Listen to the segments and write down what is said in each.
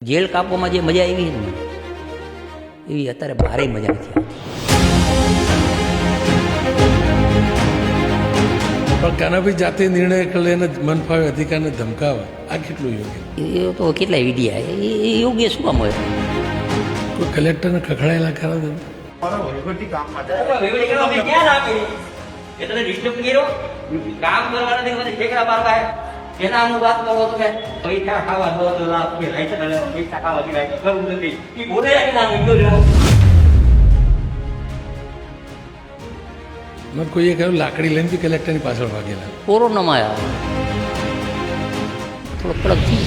Jail કાપવામાં જે મજા આવી ને એવી અત્યારે બારે મજા નથી આવતી. પણ કાનાભાઈ જાતે નિર્ણય કરે અને મન ફાવે અધિકારને ધમકાવે, આ કેટલું યોગ્ય? એ તો કેટલાય વિડિયા એ યોગ્ય શું કામ હોય? કોઈ કલેક્ટરને ખખડાયેલા ખરા તમે? એના હું વાત કરો તમે પૈસા ખાવા દો તો પૈસા ખાવા દીધા કરવું નથી એ બોલે મને કોઈએ કહ્યું લાકડી લઈને બી કલેક્ટરની પાછળ ભાગેલા. કોરોનામાં આવ્યા થોડો કડક થઈ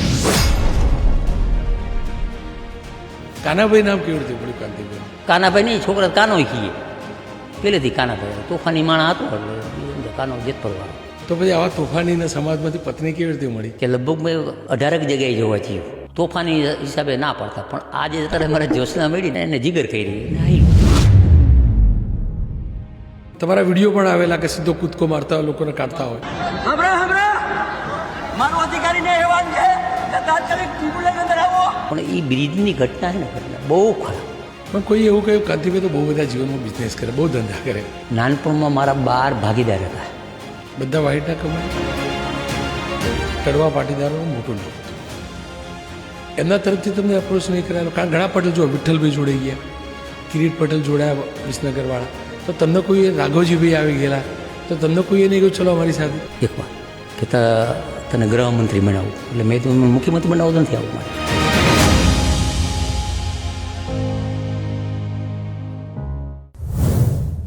કાનાભાઈ નામ કેવી રીતે પડ્યું કાંતિભાઈ? કાનાભાઈ નહીં, છોકરા કાનો કહીએ પહેલેથી કાનાભાઈ તોફાની માણા હતો એટલે કાનો જેતપરવાળો. તો પછી આવા તોફાનીના સમાજમાંથી પત્ની કેવી રીતે મળી? કે લગભગ મેં 18 જગ્યાએ જોવા થયું. તોફાની હિસાબે ના પડતા, પણ આજે અત્યારે મારે જોશના મળીને એને જીગર કરી. તમારા વિડીયો પણ આવેલા કે સીધો કૂદકો મારતા હોય, લોકોને કાઢતા હોય. પણ એ બ્રિજની ઘટના છે ને બહુ ખરાબ. પણ કોઈ એવું કહ્યું કાંતિભાઈ તો બહુ બધા જીવનમાં બિઝનેસ કરે, બહુ ધંધા કરે. નાનપણમાં મારા 12 ભાગીદાર હતા. બધા વાઈટના કમાય, કડવા પાટીદારોનું મોટું નામ. એમના તરફથી તમને અપ્રોચ નહીં કરાયેલો? કારણ ઘણા પટેલ જો વિઠ્ઠલભાઈ જોડાઈ ગયા, કિરીટ પટેલ જોડાયા વિસનગરવાળા, તો તમને કોઈ રાઘવજીભાઈ આવી ગયેલા, તો તમને કોઈએ નહીં કહ્યું ચલો અમારી સાથે? એક વાર કે તને ગૃહમંત્રી બનાવું, એટલે મેં તો મુખ્યમંત્રી બનાવતો નથી આવું મારે.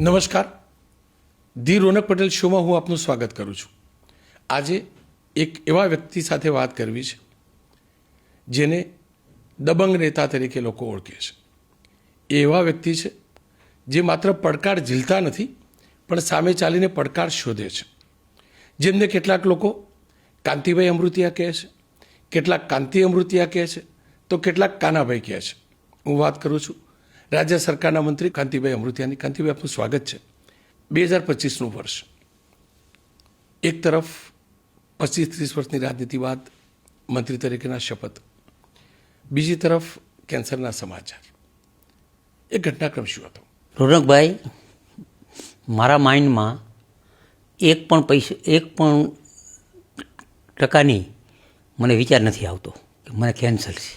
નમસ્કાર, ધી રોનક પટેલ શોમાં હું આપનું સ્વાગત કરું છું. આજે એક એવા વ્યક્તિ સાથે વાત કરવી છે જેને દબંગ નેતા તરીકે લોકો ઓળખે છે. એ એવા વ્યક્તિ છે જે માત્ર પડકાર ઝીલતા નથી પણ સામે ચાલીને પડકાર શોધે છે. જેમને કેટલાક લોકો કાંતિભાઈ અમૃતિયા કહે છે, કેટલાક કાંતિ અમૃતિયા કહે છે, તો કેટલાક કાનાભાઈ કહે છે. હું વાત કરું છું રાજ્ય સરકારના મંત્રી કાંતિભાઈ અમૃતિયાની. કાંતિભાઈ, આપનું સ્વાગત છે. 2025નું વર્ષ, એક તરફ 25-30 વર્ષની રાજનીતિ બાદ મંત્રી તરીકેના શપથ, બીજી તરફ કેન્સરના સમાચાર. એ ઘટનાક્રમ શું હતો? રોનકભાઈ, મારા માઇન્ડમાં એક પણ ટકાની મને વિચાર નથી આવતો કે મને કેન્સર છે.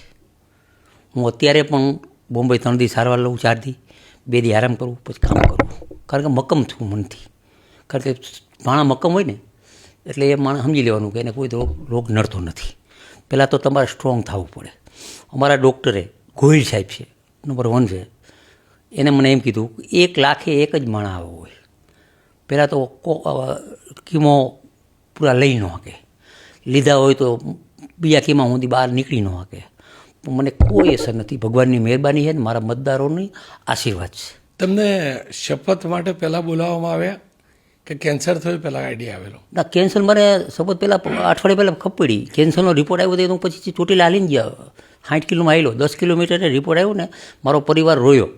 હું અત્યારે પણ બોમ્બે 3 દી સારવાર લઉં, 4 દી, 2 દી આરામ કરું, પછી કામ કરું. કારણ કે મક્કમ છું મનથી. કારણ કે માણસ મક્કમ હોય ને એટલે એ માણસ સમજી લેવાનું કે એને કોઈ રોગ નડતો નથી. પહેલાં તો તમારે સ્ટ્રોંગ થવું પડે. અમારા ડૉક્ટરે ગોહિલ સાહેબ છે, નંબર 1 છે, એને મને એમ કીધું 1 લાખે 1 જ માણસ આવો હોય. પહેલાં તો કીમો પૂરા લઈ ન શકે, લીધા હોય તો બીજા કીમા સુધી બહાર નીકળી ન શકે. પણ મને કોઈ અસર નથી. ભગવાનની મહેરબાની છે ને મારા મતદારોની આશીર્વાદ છે. તમને શપથ માટે પહેલાં બોલાવવામાં આવ્યા કે કેન્સર થયું પહેલાં આઈડિયા આવેલો? ના, કેન્સર મને શપથ પહેલાં અઠવાડિયા પહેલાં ખબર પડી. કેન્સરનો રિપોર્ટ આવ્યો તો હું પછી ચોટીલા હાલીને ગયા. 60 કિલોમાં આવેલો, 10 કિલોમીટરે રિપોર્ટ આવ્યો ને મારો પરિવાર રોયો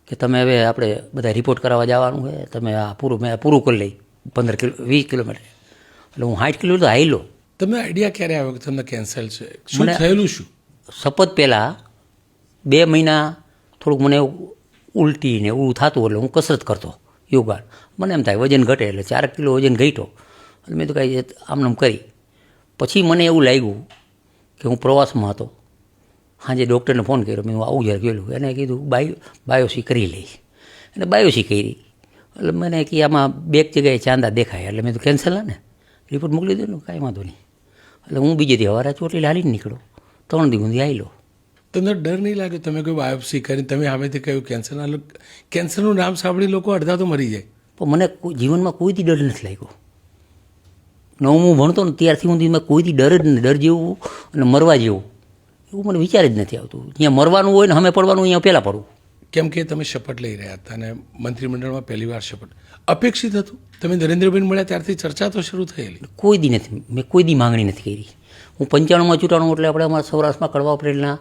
કે તમે હવે આપણે બધા રિપોર્ટ કરાવવા જવાનું છે, તમે આ મેં પૂરું કરી લઈ 20 કિલોમીટર. એટલે હું 60 કિલોમીટર હાલ્યો. તમને આઈડિયા ક્યારે આવ્યો કે તમને કેન્સર છે? શું થયેલું? શું શપથ પહેલાં 2 મહિના થોડુંક મને ઉલટી ને એવું થતું, એટલે હું કસરત કરતો, યોગા. મને એમ થાય વજન ઘટે, એટલે 4 કિલો વજન ઘટ્યો. એટલે મેં તો કાંઈ આમનામ કરી. પછી મને એવું લાગ્યું કે હું પ્રવાસમાં હતો, સાંજે ડૉક્ટરને ફોન કર્યો, મેં આવું જ્યારે ગયેલું. એને કીધું બાયોસી કરી લઈ. અને બાયોસી કરી. એટલે મને કે આમાં 2 જગ્યાએ ચાંદા દેખાય. એટલે મેં તો કેન્સર ને રિપોર્ટ મોકલી દો ને, કાંઈ વાંધો નહીં. એટલે હું બીજે દી હવારે ચોટીલા હાલીને નીકળ્યો, 3 દી સુધી આવેલો. તમને ડર નહીં લાગ્યો? તમે કોઈ બાયોપ્સી કરીને તમે સામેથી કહ્યું કેન્સરનું નામ સાંભળી લોકો અડધા તો મરી જાય. પણ મને જીવનમાં કોઈથી ડર નથી લાગ્યો. 9મું ભણતો ને ત્યારથી સુધી મેં કોઈથી ડર જ નહીં. ડર જેવું અને મરવા જેવું એવું મને વિચાર જ નથી આવતું. અહીંયા મરવાનું હોય ને અમે પડવાનું, અહીંયા પહેલાં પડવું. કેમ કે તમે શપથ લઈ રહ્યા હતા અને મંત્રીમંડળમાં પહેલી વાર શપથ અપેક્ષિત હતું. તમે નરેન્દ્રભાઈને મળ્યા ત્યારથી ચર્ચા તો શરૂ થયેલી. કોઈ દી નથી, મેં કોઈ દી માંગણી નથી કરી. હું 95માં ચૂંટાણું એટલે આપણે અમારા સૌરાષ્ટ્રમાં કડવા પટેલના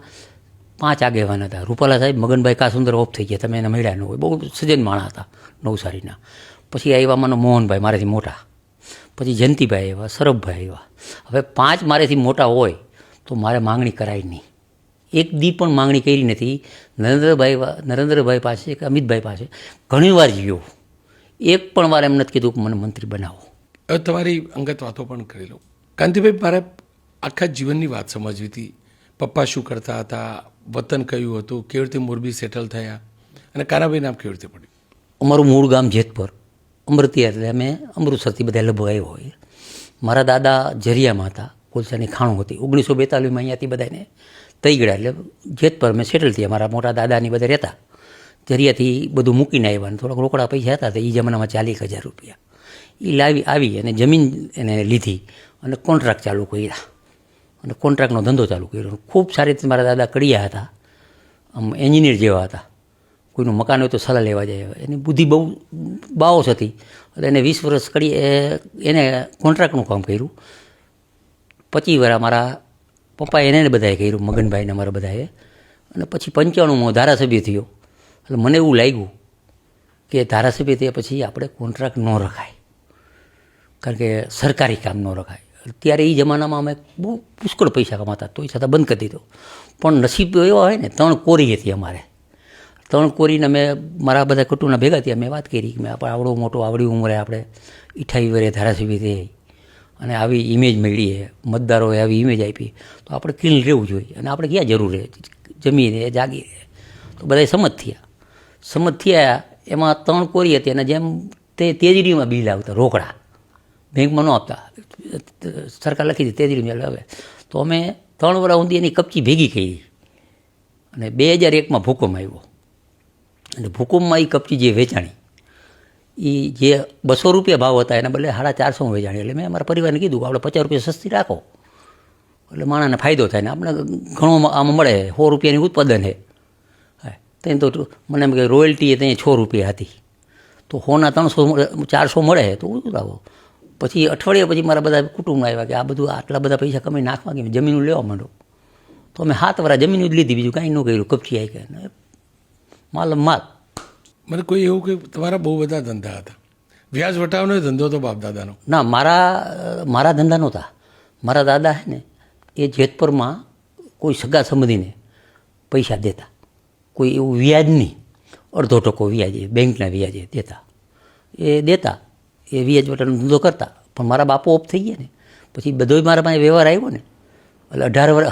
5 આગેવાન હતા. રૂપાલા સાહેબ, મગનભાઈ કાસુંદર ઓફ થઈ ગયા, તમે એને મળ્યા ન હોય. બહુ સજ્જન માણસ હતા નવસારીના. પછી આવ્યા માનો મોહનભાઈ, મારાથી મોટા. પછી જયંતિભાઈ આવ્યા, સરબભાઈ આવ્યા. હવે 5 મારેથી મોટા હોય તો મારે માંગણી કરાય નહીં. એક દી પણ માંગણી કરી નથી. નરેન્દ્રભાઈ પાસે કે અમિતભાઈ પાસે ઘણીવાર ગયો, એક પણ વાર એમ નથી કીધું કે મને મંત્રી બનાવો. હવે તમારી અંગત વાતો પણ કરી લઉં. કાંતિભાઈ, મારે આખા જીવનની વાત સમજવી હતી. પપ્પા શું કરતા હતા, વતન કયું હતું, કેવી રીતે મોરબી સેટલ થયા, અને કાનાભાઈ નામ કેવી રીતે પડ્યું? અમારું મૂળ ગામ જેતપુર, અમૃતિયા, એટલે અમે અમૃતસરથી બધા લગભગ આવ્યો હોય. મારા દાદા ઝરિયામાં હતા, કોલસાની ખાણું હતી. 1942માં અહીંયાથી બધાને થઈ ગયા, એટલે જેતપુર અમે સેટલ થયા. મારા મોટા દાદાની બધા રહેતા ઝરિયાથી બધું મૂકીને આવ્યા, અને થોડાક રોકડા પૈસા હતા તો એ જમાનામાં 40,000 રૂપિયા એ આવી અને જમીન એને લીધી અને કોન્ટ્રાક્ટ ચાલુ કર્યા, અને કોન્ટ્રાક્ટનો ધંધો ચાલુ કર્યો. ખૂબ સારી રીતે મારા દાદા કડિયા હતા, આમ એન્જિનિયર જેવા હતા. કોઈનું મકાન હોય તો સલાહ લેવા જાય. એની બુદ્ધિ બહુ બાઓસ હતી, એટલે એને 20 વર્ષ એને કોન્ટ્રાક્ટનું કામ કર્યું. 25 વર્ષ મારા પપ્પાએ એને બધાએ કર્યું, મગનભાઈને અમારા બધાએ. અને પછી 95માં ધારાસભ્ય થયો. એટલે મને એવું લાગ્યું કે ધારાસભ્ય થયા પછી આપણે કોન્ટ્રાક્ટ ન રખાય, કારણ કે સરકારી કામ ન રખાય. ત્યારે એ જમાનામાં અમે બહુ પુષ્કળ પૈસા કમાતા, તો એ છતાં બંધ કરી દીધો. પણ નસીબ તો એવા હોય ને, 3 કોરી હતી અમારે. 3 કોરીને અમે મારા બધા કુટુંબના ભેગા થયા. મેં વાત કરી કે મેં આપણે આવડો મોટો આવડી ઉંમરે આપણે 28 વર્ષે ધારાસભ્ય થઈ અને આવી ઇમેજ મળી, મતદારોએ આવી ઇમેજ આપી, તો આપણે ક્લીન રહેવું જોઈએ. અને આપણે ક્યાં જરૂર રહે જમીને જાગી રહે. તો બધા સમજ થયા. એમાં 3 કોરી હતી, અને જેમ તે તેજડીમાં બિલ આવતા, રોકડા બેંકમાં ન આપતા, સરકાર લખી હતી તેજડીમાં. હવે તો અમે 3 વર્ષ સુધી એની કપચી ભેગી કરી, અને 2001માં ભૂકંપ આવ્યો. અને ભૂકંપમાં એ કપચી જે વેચાણી, એ જે 200 રૂપિયા ભાવ હતા એના બદલે 450 વેચાણી. એટલે મેં અમારા પરિવારને કીધું આપણે 50 રૂપિયા સસ્તી રાખો, એટલે માણસને ફાયદો થાય ને આપણે ઘણો આમાં મળે. 100 રૂપિયાની ઉત્પાદન છે. ત્યાં તો મને એમ કે રોયલ્ટી ત્યાં 6 રૂપિયા હતી, તો 100ના 300 400 મળે તો ઉતારો. પછી અઠવાડિયા પછી મારા બધા કુટુંબમાં આવ્યા કે આ બધું આટલા બધા પૈસા કમાઈ નાખવા કે જમીન લેવા માંડો. તો અમે 7 વર્ષ જમીન જ લીધી, બીજું કાંઈ ન કર્યું. કપચી આવી કે માલ. મને કોઈ એવું કે તમારા બહુ બધા ધંધા હતા, વ્યાજ વટાવનો ધંધો તો બાપ દાદાનો? ના, મારા ધંધા નહોતા. મારા દાદા છે ને એ જેતપુરમાં કોઈ સગા સંબંધીને પૈસા દેતા, કોઈ એવું વ્યાજ નહીં, 0.5% વ્યાજે, બેંકના વ્યાજે દેતા. એ વ્યાજ વટાનો ધંધો કરતા. પણ મારા બાપુ ઓફ થઈ ગયા ને પછી બધોય મારા પાસે વ્યવહાર આવ્યો ને, એટલે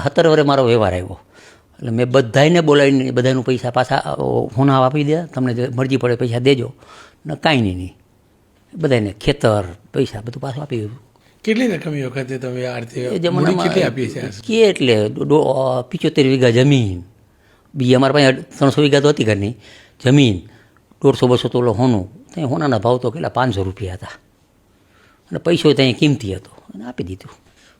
17 વર્ષ મારો વ્યવહાર આવ્યો. એટલે મેં બધાને બોલાવીને બધાનું પૈસા પાછા હોના આપી દે, તમને જે મરજી પડે પૈસા દેજો, ને કાંઈ નહીં. બધાને ખેતર પૈસા બધું પાછું આપી દીધું. કેટલી રકમ એ વખતે તમે આર્થિક એ જમાનામાં કેટલી આપી છે? કે એટલે 75 વીઘા જમીન, બીજી અમારા પાસે 300 વીઘા તો હતી ઘરની જમીન, 150-200 તોલો હોનું. ત્યાં હોનાના ભાવ તો કેટલા 500 રૂપિયા હતા, અને પૈસો ત્યાં કિંમતી હતો, અને આપી દીધું.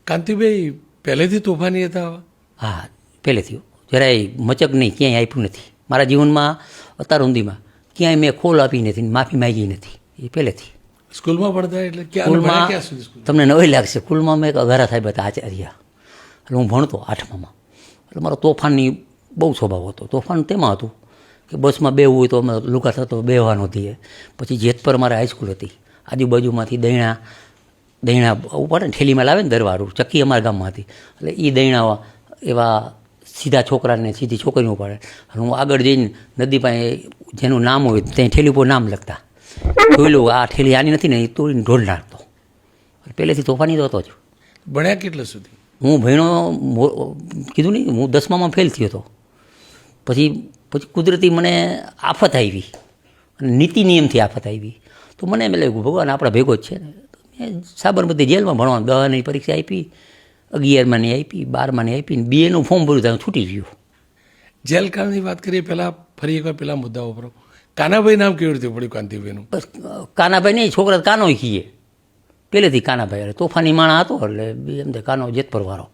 કાંતિભાઈ પહેલેથી તોફાની હતા? હા, પહેલેથી જરાય મચક નહીં, ક્યાંય આપ્યું નથી મારા જીવનમાં. અત્યાર સુધીમાં ક્યાંય મેં ખોલ આપી નથી, માફી માગી નથી. એ પહેલેથી. સ્કૂલમાં ભણતા એટલે સ્કૂલમાં તમને નવાઈ લાગશે, સ્કૂલમાં મેં એક અઘારા સાહેબ હતા આચાર્ય, એટલે હું ભણતો 8મામાં. એટલે મારો તોફાનની બહુ સ્વભાવ હતો. તોફાન તેમાં હતું કે બસમાં બેવું હોય તો અમે લુકા થતો બેહવાનો થઈએ. પછી જેતપુર મારે હાઈસ્કૂલ હતી, આજુબાજુમાંથી દહીણા ઉપર ને ઠેલીમાં લાવે ને દરવારું, ચક્કી અમારા ગામમાં હતી. એટલે એ દહીણા એવા સીધા છોકરાને સીધી છોકરીઓ પાડે. હું આગળ જઈને નદી પાસે જેનું નામ હોય ત્યાં ઠેલી ઉપર નામ લખતા. જોઈ લો આ ઠેલી આની નથી ને, એ તોડીને ઢોલ નાખતો. પહેલેથી તોફાની તો હતો જ. ભણ્યા કેટલા સુધી? હું ભણ્યો કીધું નહીં, હું 10મામાં ફેલ થયો હતો. પછી કુદરતી મને આફત આવી, અને નીતિ નિયમથી આફત આવી. તો મને એમ લાગ્યું ભગવાન આપણા ભેગો જ છે ને. મેં સાબરમતી જેલમાં ભણવાનું 10ની પરીક્ષા આપી, 11માની આપી, 12માની આપી, BAનું ફોર્મ ભર્યું ત્યાં છૂટી ગયું. જેલકાળની વાત કરીએ પહેલાં, ફરી એકવાર પેલા મુદ્દાઓ પર. કાનાભાઈ નામ કેવી રીતે પડ્યું કાંતિભાઈનું? બસ કાનાભાઈ નહીં, છોકરા કાનો કહીએ, પહેલેથી કાનાભાઈ. એટલે તોફાની માણા હતો, એટલે એમ કાનો જેતપુરવાળો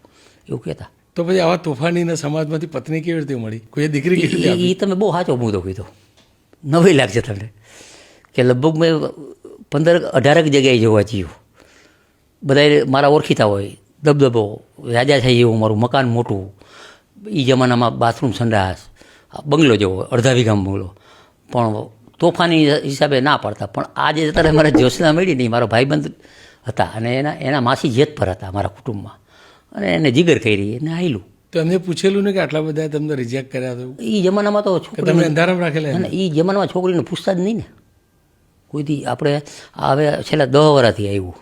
એવું કહેતા. તો પછી આવા તોફાનીના સમાજમાંથી પત્ની કેવી રીતે મળી? કોઈ દીકરી કેવી રીતે આપી? એ તમે બહુ સાચો મુદ્દો કીધો, નવાઈ લાગશે તમને કે લગભગ મેં 15-18 જગ્યાએ જોવા જઈએ. બધા મારા ઓળખીતા હોય, દબદબો રાજા છે એવું મારું મકાન મોટું, એ જમાનામાં બાથરૂમ સંડાસ, બંગલો જેવો, અડધા વીઘામાં બંગલો. પણ તોફાની હિસાબે ના પડતા. પણ આજે અત્યારે મારે જોશના મળી નહીં, મારો ભાઈબંધ હતા, અને એના માસી જેતપુર હતા મારા કુટુંબમાં, અને એને જીગર કરી એને આવેલું તો એમને પૂછેલું ને કે આટલા બધા તમને રિજેક્ટ કર્યા તો એ જમાનામાં તો કે છોકરી તમને અંધારામાં રાખેલા એમ? એ જમાનામાં છોકરીને પૂછતા જ નહીં ને કોઈથી. આપણે હવે છેલ્લા 10 વર્ષથી આવ્યું,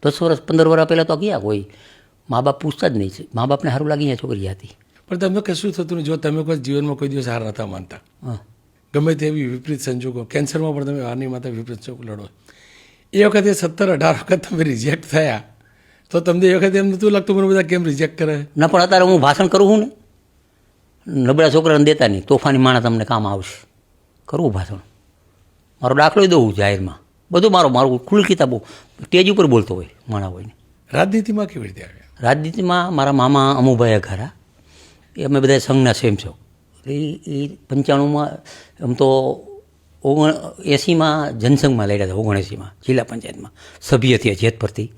10 વર્ષ 15 વર્ષ પહેલાં તો ક્યાં કોઈ મા બાપ પૂછતા જ નહીં. મા બાપને સારું લાગી અહીંયા છોકરી હતી. પણ તમને કશું થતું નહીં જો તમે કોઈ જીવનમાં કોઈ દિવસ હાર નતા માનતા, હા, ગમે તેવી વિપરીત સંજોગો, કેન્સરમાં પણ તમે હારની માતા વિપરીત સંજોગો લડો. એ વખતે 17-18 વખત તમે રિજેક્ટ થયા તો તમને એ વખતે એમ નહોતું લાગતું મને બધા કેમ રિજેક્ટ કરે? ના, પણ અત્યારે હું ભાષણ કરું છું ને, નબળા છોકરાને દેતા નહીં, તોફાની માણસ તમને કામ આવશે. કરવું ભાષણ, મારો દાખલો દઉં જાહેરમાં, બધું મારું ખુલ્લ કિતાબો સ્ટેજ ઉપર બોલતો હોય માણા હોય ને. રાજનીતિમાં કેવી રીતે આવ્યા? રાજનીતિમાં મારા મામા અમુભાઈ અઘારા, એ અમે બધા સંઘના સેમ છો. એ 95માં આમ તો 80માં જનસંઘમાં લડ્યા હતા, 79માં જિલ્લા પંચાયતમાં સભ્ય થયા જેતપુરથી.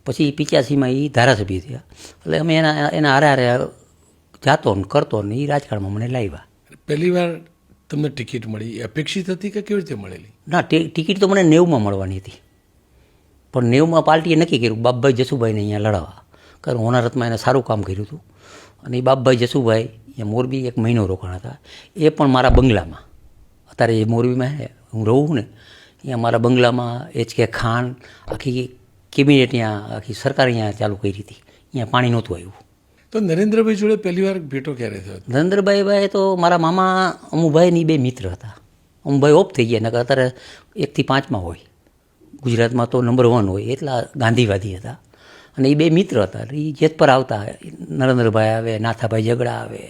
પછી 85માં એ ધારાસભ્ય થયા. એટલે અમે એના હારે જાતો ને કરતો ને એ રાજકારણમાં મને લાવ્યા. પહેલી વાર તમને ટિકિટ મળી એ અપેક્ષિત હતી કે કેવી રીતે મળેલી? ના, ટિકિટ તો મને 90માં મળવાની હતી, પણ 90માં પાર્ટીએ નક્કી કર્યું બાપભાઈ જસુભાઈને અહીંયા લડાવવા, કારણ હોનારતમાં એને સારું કામ કર્યું હતું. અને એ બાપભાઈ જસુભાઈ અહીંયા મોરબી 1 મહિનો રોકાણ હતા. એ પણ મારા બંગલામાં, અત્યારે એ મોરબીમાં હું રહું ને, અહીંયા મારા બંગલામાં HK ખાન આખી કેબિનેટ અહીંયા આખી સરકાર અહીંયા ચાલુ કરી હતી. અહીંયા પાણી નહોતું આવ્યું. તો નરેન્દ્રભાઈ જોડે પહેલી વાર ભેટો ક્યારે થયો? નરેન્દ્રભાઈ તો મારા મામા અમુભાઈની 2 મિત્ર હતા. અમુભાઈ ઓફ થઈ ગયા, નકર અત્યારે 1 થી 5માં હોય ગુજરાતમાં તો નંબર 1 હોય, એટલા ગાંધીવાદી હતા. અને એ 2 મિત્ર હતા. એ જેતપર આવતા, નરેન્દ્રભાઈ આવે, નાથાભાઈ ઝઘડા આવે,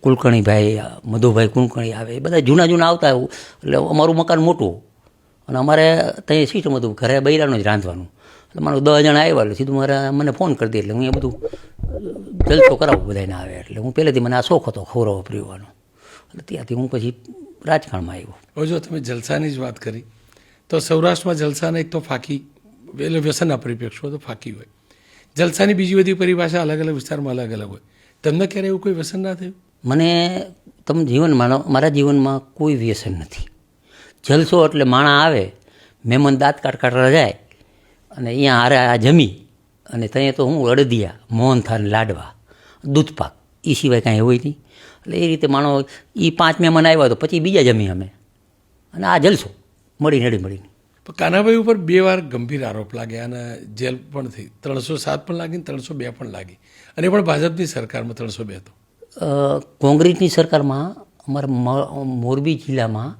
કુલકર્ણીભાઈ મધુભાઈ કુલકર્ણી આવે, એ બધા જૂના આવતા. એટલે અમારું મકાન મોટું અને અમારે ત્યાં સિસ્ટમ હતું ઘરે બૈરાનું જ રાંધવાનું. એટલે મારું 10 જણા આવ્યા એટલે સીધું મને ફોન કરી દે, એટલે હું એ બધું જલસો કરાવું બધાને આવે. એટલે હું પહેલેથી મને આ શોખ હતો ખવડાવવા પીવાનો, એટલે ત્યાંથી હું પછી રાજકારણમાં આવ્યો. હવે જો તમે જલસાની જ વાત કરી તો સૌરાષ્ટ્રમાં જલસાના એક તો ફાકી, એટલે વ્યસનના પરિપ્રેક્ષો તો ફાકી હોય. જલસાની બીજી બધી પરિભાષા અલગ અલગ વિસ્તારમાં અલગ અલગ હોય. તમને ક્યારે એવું કોઈ વ્યસન ના થયું? મને મારા જીવનમાં કોઈ વ્યસન નથી. જલસો એટલે માણા આવે, મહેમાન દાંત કાઢવા જાય અને અહીંયા હારે આ જમી અને ત્યાં તો હું અડદિયા, મોહનથાળ, લાડવા, દૂધપાક, એ સિવાય કાંઈ હોય નહીં. એટલે એ રીતે માણો એ 5 મહેમાન આવ્યા તો પછી બીજા જમી અમે, અને આ જલસો મળીને. પણ કાનાભાઈ ઉપર 2 વાર ગંભીર આરોપ લાગ્યા અને જેલ પણ થઈ. 307 પણ લાગી, 302 પણ લાગી, અને એ પણ ભાજપની સરકારમાં 302 તો. કોંગ્રેસની સરકારમાં અમારા મોરબી જિલ્લામાં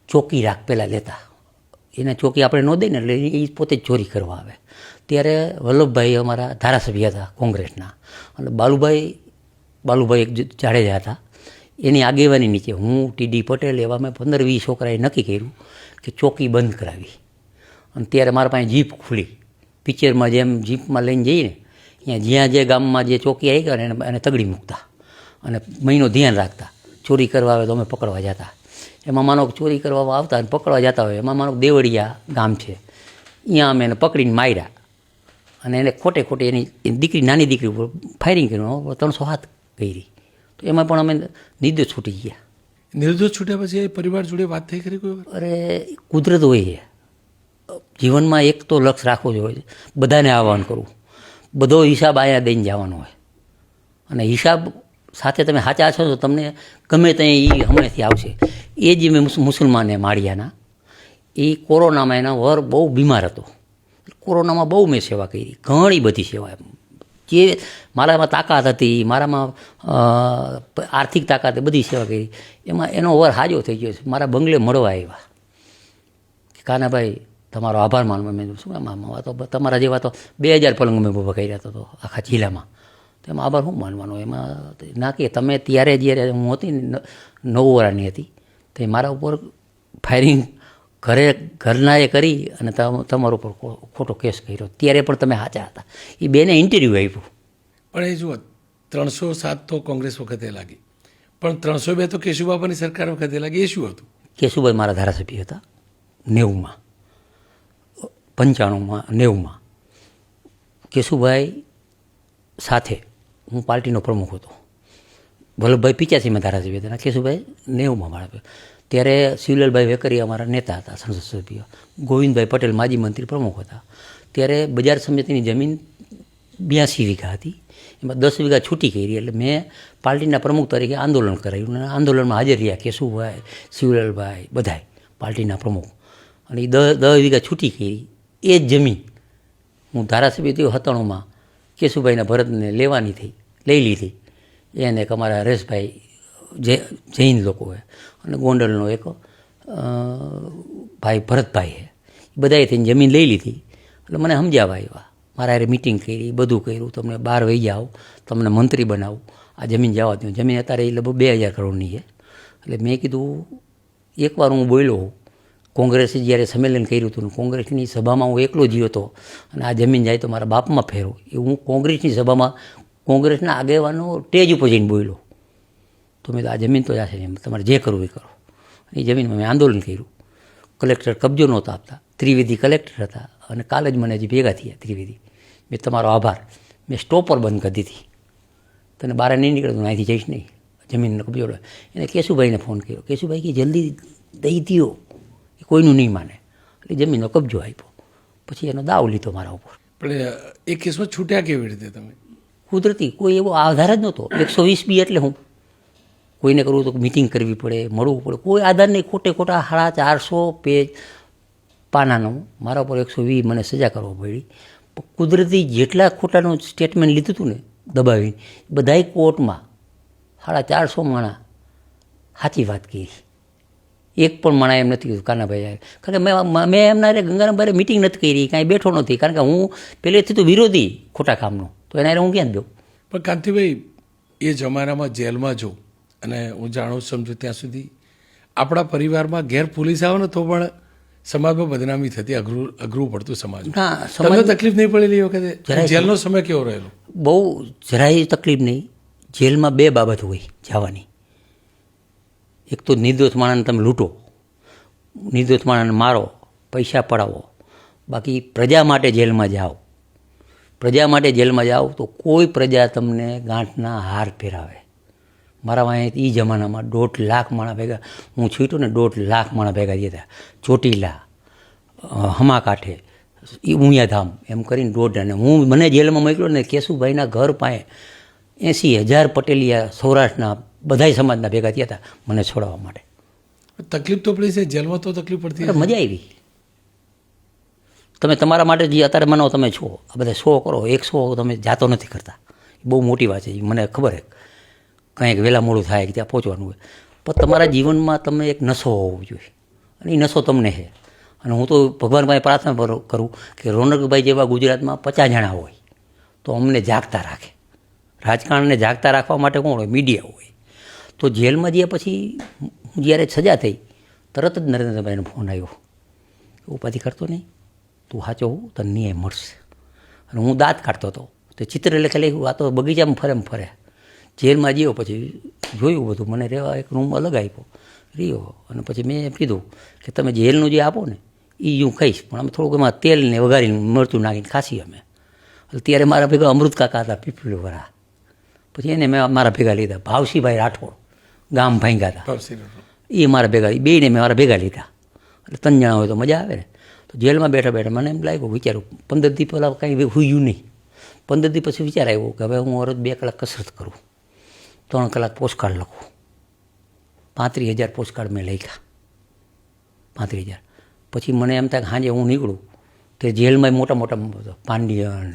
ચોકી પહેલાં લેતા, એને ચોકી આપણે ન દઈએ ને એટલે એ પોતે જ ચોરી કરવા આવે. ત્યારે વલ્લભભાઈ અમારા ધારાસભ્ય હતા કોંગ્રેસના, અને બાલુભાઈ એક જાડેજા હતા. એની આગેવાની નીચે હું, TD પટેલ, એવા મેં 15-20 છોકરાએ નક્કી કર્યું કે ચોકી બંધ કરાવી. અને ત્યારે મારા પાસે જીપ ખુલી, પિક્ચરમાં જેમ જીપમાં લઈને જઈએ ને, અહીંયા જ્યાં જે ગામમાં જે ચોકી આવી ગયા ને એને તગડી મૂકતા અને મહિનો ધ્યાન રાખતા. ચોરી કરવા આવે તો અમે પકડવા જતા. એમાં માનો ચોરી કરવામાં આવતા અને પકડવા જતા હોય, એમાં માનો દેવળિયા ગામ છે, અહીંયા અમે એને પકડીને માર્યા અને એને ખોટે એની દીકરી, નાની દીકરી ઉપર ફાયરિંગ કર્યું, 307 કરી. તો એમાં પણ અમે નિર્દોષ છૂટી ગયા. નિર્દોષ છૂટ્યા પછી એ પરિવાર જોડે વાત થઈ કરી કોઈ વાર? અરે કુદરત હોય છે જીવનમાં, એક તો લક્ષ્ય રાખવું જ હોય, બધાને આહ્વાન કરવું, બધો હિસાબ અહીંયા દઈને જવાનો હોય. અને હિસાબ સાથે તમે સાચા છો તો તમને ગમે ત્યાં એ હમણાંથી આવશે. એ જ મેં મુસલમાને માળિયાના, એ કોરોનામાં એના વર બહુ બીમાર હતો. કોરોનામાં બહુ મેં સેવા કરી, ઘણી બધી સેવા. જે મારામાં તાકાત હતી, મારામાં આર્થિક તાકાત, બધી સેવા કરી. એમાં એનો વર હાજો થઈ ગયો છે. મારા બંગલે મળવા આવ્યા કે કાનાભાઈ તમારો આભાર માનવા. મેં શું મામા તો તમારા જેવા તો 2000 પલંગ મેં ઊભા કર્યા હતો આખા જિલ્લામાં. તો એમાં આભાર શું માનવાનો? એમાં ના કે તમે ત્યારે જ્યારે હું હતી ને 9 વર્ષની હતી તો મારા ઉપર ફાયરિંગ ઘરનાએ કરી અને તમારા ઉપર ખોટો કેસ કર્યો. ત્યારે પણ તમે સાચા હતા. એ બેને ઇન્ટરવ્યૂ આપ્યું. પણ એ જુઓ 307 તો કોંગ્રેસ વખતે લાગી, પણ 302 તો કેશુબાપાની સરકાર વખતે લાગી. એ શું હતું? કેશુભાઈ મારા ધારાસભ્ય હતા 90માં, 95માં, 90માં. કેશુભાઈ સાથે હું પાર્ટીનો પ્રમુખ હતો. વલ્લભભાઈ 85માં ધારાસભ્ય હતા, કેશુભાઈ 90માં મારા. ત્યારે શિવલાલભાઈ વેકરિયા અમારા નેતા હતા, સંસદ સભ્ય. ગોવિંદભાઈ પટેલ માજી મંત્રી પ્રમુખ હતા. ત્યારે બજાર સમિતિની જમીન 82 વીઘા હતી. એમાં 10 વીઘા છૂટી કરી. એટલે મેં પાર્ટીના પ્રમુખ તરીકે આંદોલન કરાવ્યું અને આંદોલનમાં હાજર રહ્યા કેશુભાઈ, શિવલાલભાઈ, બધાય પાર્ટીના પ્રમુખ. અને એ 10 વીઘા છૂટી કરી. એ જ જમીન હું ધારાસભ્ય થયો 97માં કેશુભાઈના ભરતને લેવાની થઈ, લઈ લીધી. એને એક અમારા હરેશભાઈ જૈન લોકોએ અને ગોંડલનો એક ભાઈ ભરતભાઈ છે, એ બધાએ થઈને જમીન લઈ લીધી. એટલે મને સમજાવવા આવ્યા, મારા હારે મિટિંગ કરી, બધું કર્યું, તમને બહાર વહી જાઓ, તમને મંત્રી બનાવું, આ જમીન જવા દો. જમીન અત્યારે એ લગભગ 2000 કરોડની છે. એટલે મેં કીધું, એકવાર હું બોલ્યો, કોંગ્રેસે જ્યારે સંમેલન કર્યું હતું, કોંગ્રેસની સભામાં હું એકલો જ હતો અને આ જમીન જાય તો મારા બાપમાં ફેરો, એ હું કોંગ્રેસની સભામાં કોંગ્રેસના આગેવાનો સ્ટેજ ઉપર જઈને બોલ્યો. તો મેં તો આ જમીન તો જશે એમ, તમારે જે કરવું એ કરો. એ જમીનમાં મેં આંદોલન કર્યું. કલેક્ટર કબજો નહોતા આપતા, ત્રિવેદી કલેક્ટર હતા અને કાલે જ મને હજી ભેગા થયા ત્રિવેદી. મેં તમારો આભાર, મેં સ્ટોપર બંધ કરી દીધી, તને બહાર નહીં નીકળે તો અહીંથી જઈશ નહીં, જમીનનો કબજો. એને કેશુભાઈને ફોન કર્યો, કેશુભાઈ કે જલ્દી દઈ દો, એ કોઈનું નહીં માને. એટલે જમીનનો કબજો આપ્યો. પછી એનો દાવ લીધો મારા ઉપર. પણ એ કેસમાં છૂટ્યા કેવી રીતે તમે? કુદરતી કોઈ એવો આધાર જ નહોતો. 120B એટલે હું કોઈને કરવું તો મિટિંગ કરવી પડે, મળવું પડે, કોઈ આધાર નહીં. ખોટે ખોટા 450 પેજ પાનાનું મારા ઉપર 120 મને સજા કરવા પડી. કુદરતી જેટલા ખોટાનું સ્ટેટમેન્ટ લીધું હતું ને દબાવીને, બધાય કોર્ટમાં 450 માણા સાચી વાત કરી. એક પણ માણા એમ નથી કીધું કાનાભાઈ, કારણ કે મેં એમના ગંગારામભાઈ મિટિંગ નથી કરી, કાંઈ બેઠો નથી, કારણ કે હું પહેલેથી તો વિરોધી ખોટા કામનો, તો એના હું ક્યાં દઉં. પણ કાંતિભાઈ, એ જમાનામાં જેલમાં જો, અને હું જાણું સમજું ત્યાં સુધી આપણા પરિવારમાં ઘેર પોલીસ આવે ને તો પણ સમાજમાં બદનામી થતી, અઘરું પડતું સમાજ. તમને તકલીફ નહીં પડેલી વખતે? જેલનો સમય કેવો રહેલો? બહુ જરાય તકલીફ નહીં. જેલમાં 2 બાબત હોય જવાની. એક તો નિર્દોષ માણસને તમે લૂંટો, નિર્દોષ માણસને મારો, પૈસા પડાવો. બાકી પ્રજા માટે જેલમાં જાઓ, પ્રજા માટે જેલમાં જાઓ તો કોઈ પ્રજા તમને ગાંઠના હાર પહેરાવે. મારા વાંહે એ જમાનામાં 1.5 લાખ માણા ભેગા, હું છૂટ્યો ને 1.5 લાખ માણા ભેગા થયા. ચોટીલા, હમાકાંઠે, એ ઉમિયાધામ, એમ કરીને 1.5. અને હું મને જેલમાં મોકલ્યો ને કેશુભાઈના ઘર પાસે 80,000 પટેલિયા સૌરાષ્ટ્રના બધાય સમાજના ભેગા થયા હતા મને છોડાવવા માટે. તકલીફ તો પડી છે જેલમાં, તો તકલીફ પડતી. મજા આવી. તમે તમારા માટે જે અત્યારે માનો તમે છો, આ બધા શો કરો, 100 તમે જાતો નથી કરતા, બહુ મોટી વાત છે, મને ખબર છે. કંઈક વહેલા મોડું થાય કે ત્યાં પહોંચવાનું હોય, પણ તમારા જીવનમાં તમે એક નશો હોવો જોઈએ, અને એ નશો તમને છે. અને હું તો ભગવાન પાસે પ્રાર્થના કરું કે રોનકભાઈ જેવા ગુજરાતમાં 50 જણા હોય તો અમને જાગતા રાખે. રાજકારણને જાગતા રાખવા માટે કોણ હોય? મીડિયા હોય. તો જેલમાં ગયા પછી હું જ્યારે સજા થઈ, તરત જ નરેન્દ્રભાઈનો ફોન આવ્યો, ઉપાધિ કરતો નહીં, તું સાચો હું, તને ન્યાય મળશે. અને હું દાંત કાઢતો હતો, તો ચિત્ર લખેલું, આ તો બગીચામાં ફરે. જેલમાં ગયો પછી જોયું બધું, મને રહેવા એક રૂમ અલગ આપ્યો, રહ્યો. અને પછી મેં એમ કીધું કે તમે જેલનું જે આપો ને એ હું ખાઈશ, પણ અમે થોડુંક એમાં તેલને વઘારીને મરચું નાખીને ખાશી અમે. ત્યારે મારા ભેગા અમૃત કાકા હતા પીપળીવાળા, પછી એને મેં મારા ભેગા લીધા. ભાવસીભાઈ રાઠોડ ગામ ભાંગ્યા હતા, એ મારા ભેગા, એ બેયને મેં મારા ભેગા લીધા. એટલે 3 જણા હોય તો મજા આવે ને. તો જેલમાં બેઠા બેઠા મને એમ લાગ્યું, વિચારું 15 દી પહેલાં કાંઈ હુયું નહીં. 15 દી પછી વિચાર આવ્યો કે હવે હું રોજ 2 કલાક કસરત કરું, 3 કલાક પોસ્ટકાર્ડ લખું. 35,000 પોસ્ટકાર્ડ મેં લખ્યા, 35,000. પછી મને એમ થાય કે સાંજે હું નીકળું તે જેલમાં મોટા મોટા પાંડિયન,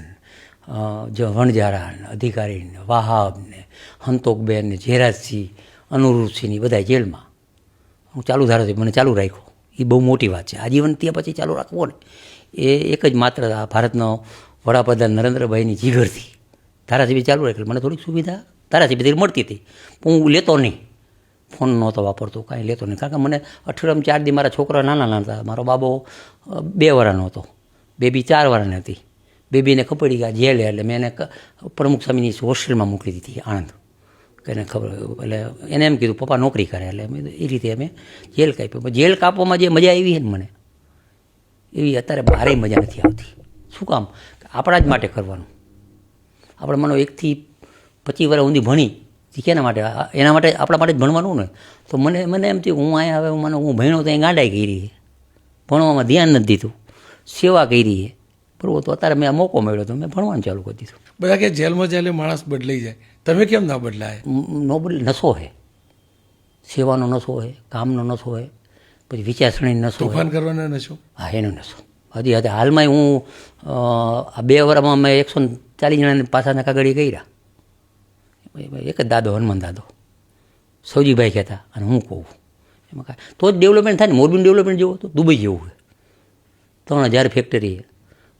વણજારા, અધિકારી, વાહાબ ને હંતોકબેન ને જેરાજસિંહ, અનુરૂપસિંહની બધા જેલમાં. હું ચાલુ ધારાસભ્ય, મને ચાલુ રાખ્યો. એ બહુ મોટી વાત છે. આજીવન ત્યાં પછી ચાલુ રાખવો ને એ એક જ માત્ર ભારતનો વડાપ્રધાન નરેન્દ્રભાઈની જીગરથી ધારાસભ્ય ચાલુ રાખેલ. મને થોડીક સુવિધા ધારાસભ્યથી મળતી હતી, પણ હું લેતો નહીં, ફોન નહોતો વાપરતો, કાંઈ લેતો નહીં. કારણ કે મને અઠવાડિયામાં 4 દી મારા છોકરા નાના હતા. મારો બાબો 2 વર્ષનો હતો, બેબી 4 વર્ષની હતી. બેબીને ખબર કે જેલ, એટલે મેં એને પ્રમુખ સ્વામીની હોસ્ટેલમાં મોકલી દીધી આણંદ. એને ખબર, એટલે એને એમ કીધું પપ્પા નોકરી કરે, એટલે એ રીતે અમે જેલ કાપ્યો. જેલ કાપવામાં જે મજા આવી છે ને મને, એવી અત્યારે બહારે મજા નથી આવતી. શું કામ? આપણા જ માટે કરવાનું. આપણે માનો 1 થી 25 વર્ષ સુધી ભણી, કેના માટે? એના માટે, આપણા માટે જ ભણવાનું ને. તો મને એમ થયું હું અહીંયા હવે હું ભણ્યો તો અહીં ગાંડાઈ કરી, ભણવામાં ધ્યાન નથી દીધું, સેવા કરી, બરાબર. તો અત્યારે મેં આ મોકો મળ્યો તો મેં ભણવાનું ચાલુ કરી દીધું. બધા કે જેલમાં જાય એટલે માણસ બદલાઈ જાય, તમે કેમ ના બદલાય? નોબલ નશો છે, સેવાનો નશો છે, કામનો નશો છે, પછી વિચારસરણીનો નશો છે. તોફાન કરવાના નશો? હા, એનો નશો. હજી હાલમાં હું આ 2 વર્ષમાં મેં 140 જણાને પાછાના કાગળી કર્યા. એક જ દાદો, હનુમાન દાદો, સૌજીભાઈ કહેતા, અને હું કહું એમાં કાંઈ તો જ ડેવલપમેન્ટ થાય ને. મોરબીનું ડેવલપમેન્ટ જેવું તો દુબઈ જેવું છે. 3000 ફેક્ટરી,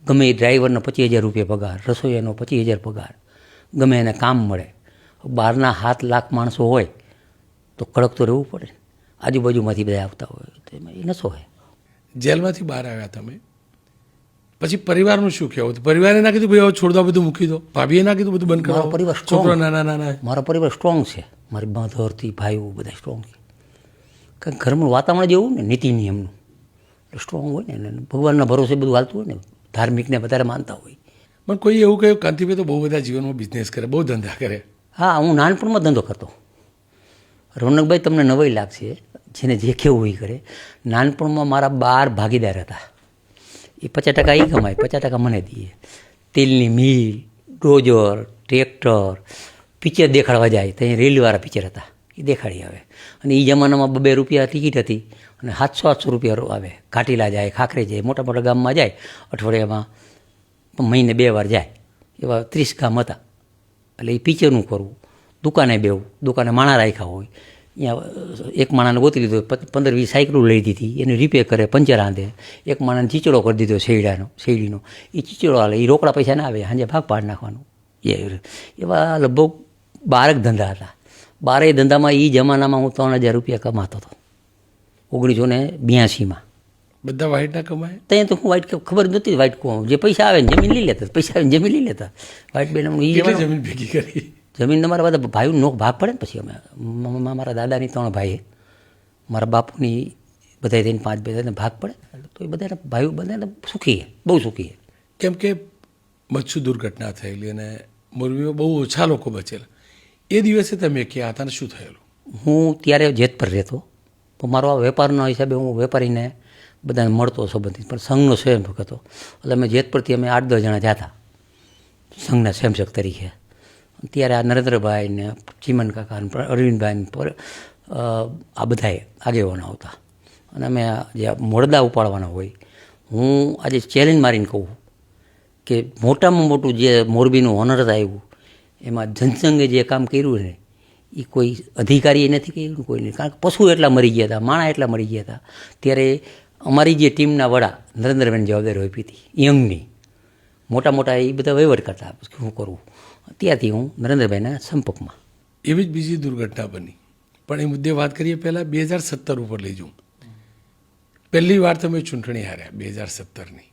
ગમે એ ડ્રાઈવરનો 25,000 રૂપિયા પગાર, રસોઈયાનો 25,000 પગાર, ગમે એને કામ મળે. બહારના 7 લાખ માણસો હોય તો કડક તો રહેવું પડે. આજુબાજુમાંથી બધા આવતા હોય તો એમાં એ નશો હોય. જેલમાંથી બહાર આવ્યા તમે, પછી પરિવારનું શું કહેવું? પરિવારે ના કીધું ભાઈ હવે છોડ દો, બધું મૂકી દો? ભાભીએ ના કીધું બધું બંધ કરો? મારો પરિવાર છોકરો નાના નાના? મારો પરિવાર સ્ટ્રોંગ છે. મારી મધરથી ભાઈઓ બધા સ્ટ્રોંગ છે. કારણ કે ઘરનું વાતાવરણ જેવું ને, નીતિ નિયમનું સ્ટ્રોંગ હોય ને, અને ભગવાનના ભરોસે બધું હાલતું હોય ને, ધાર્મિકને વધારે માનતા હોય. પણ કોઈ એવું કહ્યું કાંતિભાઈ તો બહુ બધા જીવનમાં બિઝનેસ કરે, બહુ ધંધા કરે? હા, હું નાનપણમાં ધંધો કરતો. રોનકભાઈ, તમને નવાઈ લાગશે, જેને જે કેવું એ કરે. નાનપણમાં મારા 12 ભાગીદાર હતા. એ 50% એ કમાય, 50% મને દઈએ. તેલની મિલ, ડોઝર, ટ્રેક્ટર, પિક્ચર દેખાડવા જાય તો અહીં રેલવાળા પિક્ચર હતા, એ દેખાડી આવે. અને એ જમાનામાં 2 રૂપિયા ટિકિટ હતી અને 700-800 રૂપિયા આવે. ઘાટીલા જાય, ખાખરે જાય, મોટા મોટા ગામમાં જાય, અઠવાડિયામાં મહિને 2 વાર જાય. એવા 30 ગામ હતા. એટલે એ પિક્ચરનું કરવું, દુકાને બેવું, દુકાને માણા રાખ્યા હોય, અહીંયા એક માણાને ગોતી લીધો, 15-20 સાયકલો લઈ દીધી, એને રિપેર કરે, પંચર આંધે. એક માણાને ચીચડો કરી દીધો શેરડીનો, એ ચીચડો હાલે, એ રોકડા પૈસા ના આવે, સાંજે ભાગ પાડી નાખવાનું. એવા લગભગ 12 ધંધા હતા. 12 ધંધામાં એ જમાનામાં હું 3,000 રૂપિયા કમાતો હતો 1982માં. બધા વાઇટના કમાય? ત્યાં તો હું વાઇટ ખબર જ નહોતી. વાઇટ કોણ, જે પૈસા આવે ને જમીન લઈ લેતા, પૈસા આવે ને જમીન લઈ લેતા. વાઇટ બેન કેટલી જમીન ભેગી કરી? જમીન તમારા બધા ભાઈઓ નો ભાગ પડે ને. પછી અમે મારા દાદાની 3 ભાઈ, મારા બાપુની બધા થઈને 5 ભાઈ ભાગ પડે. તો એ બધા ભાઈઓ બધાને સુખી છે, બહુ સુખી છે. કેમ કે મચ્છુ દુર્ઘટના થયેલી અને મોરબીમાં બહુ ઓછા લોકો બચેલા. એ દિવસે તમે ક્યાં હતા ને શું થયેલું? હું ત્યારે જેતપર રહેતો, પણ મારો આ વેપારના હિસાબે હું વેપારીને બધાને મળતો સંબંધિત, પણ સંઘનો સ્વયંસેવક હતો. એટલે અમે જેતપરથી અમે 8-10 જણા જતા સંઘના સ્વયંસેવક તરીકે. ત્યારે આ નરેન્દ્રભાઈ ને ચીમન કાકા ને અરવિંદભાઈ ને આ બધાએ આગેવાનો આવતા. અને અમે જે મોડદા ઉપાડવાના હોય, હું આજે ચેલેન્જ મારીને કહું કે મોટામાં મોટું જે મોરબીનું હોનર આવ્યું એમાં જનસંઘે જે કામ કર્યું ને એ કોઈ અધિકારીએ નથી કર્યું, કોઈ નહીં. કારણ કે પશુ એટલા મરી ગયા હતા, માણા એટલા મરી ગયા હતા. ત્યારે અમારી જે ટીમના વડા નરેન્દ્રભાઈની જવાબદારી હોઈ હતી, યંગની મોટા મોટા એ બધા વહીવટ કરતા. શું કરવું, ત્યાંથી હું નરેન્દ્રભાઈના સંપર્કમાં. એવી જ બીજી દુર્ઘટના બની, પણ એ મુદ્દે વાત કરીએ પહેલાં 2017 ઉપર લઈ જાઉં. પહેલી વાર તમે ચૂંટણી હાર્યા 2017ની.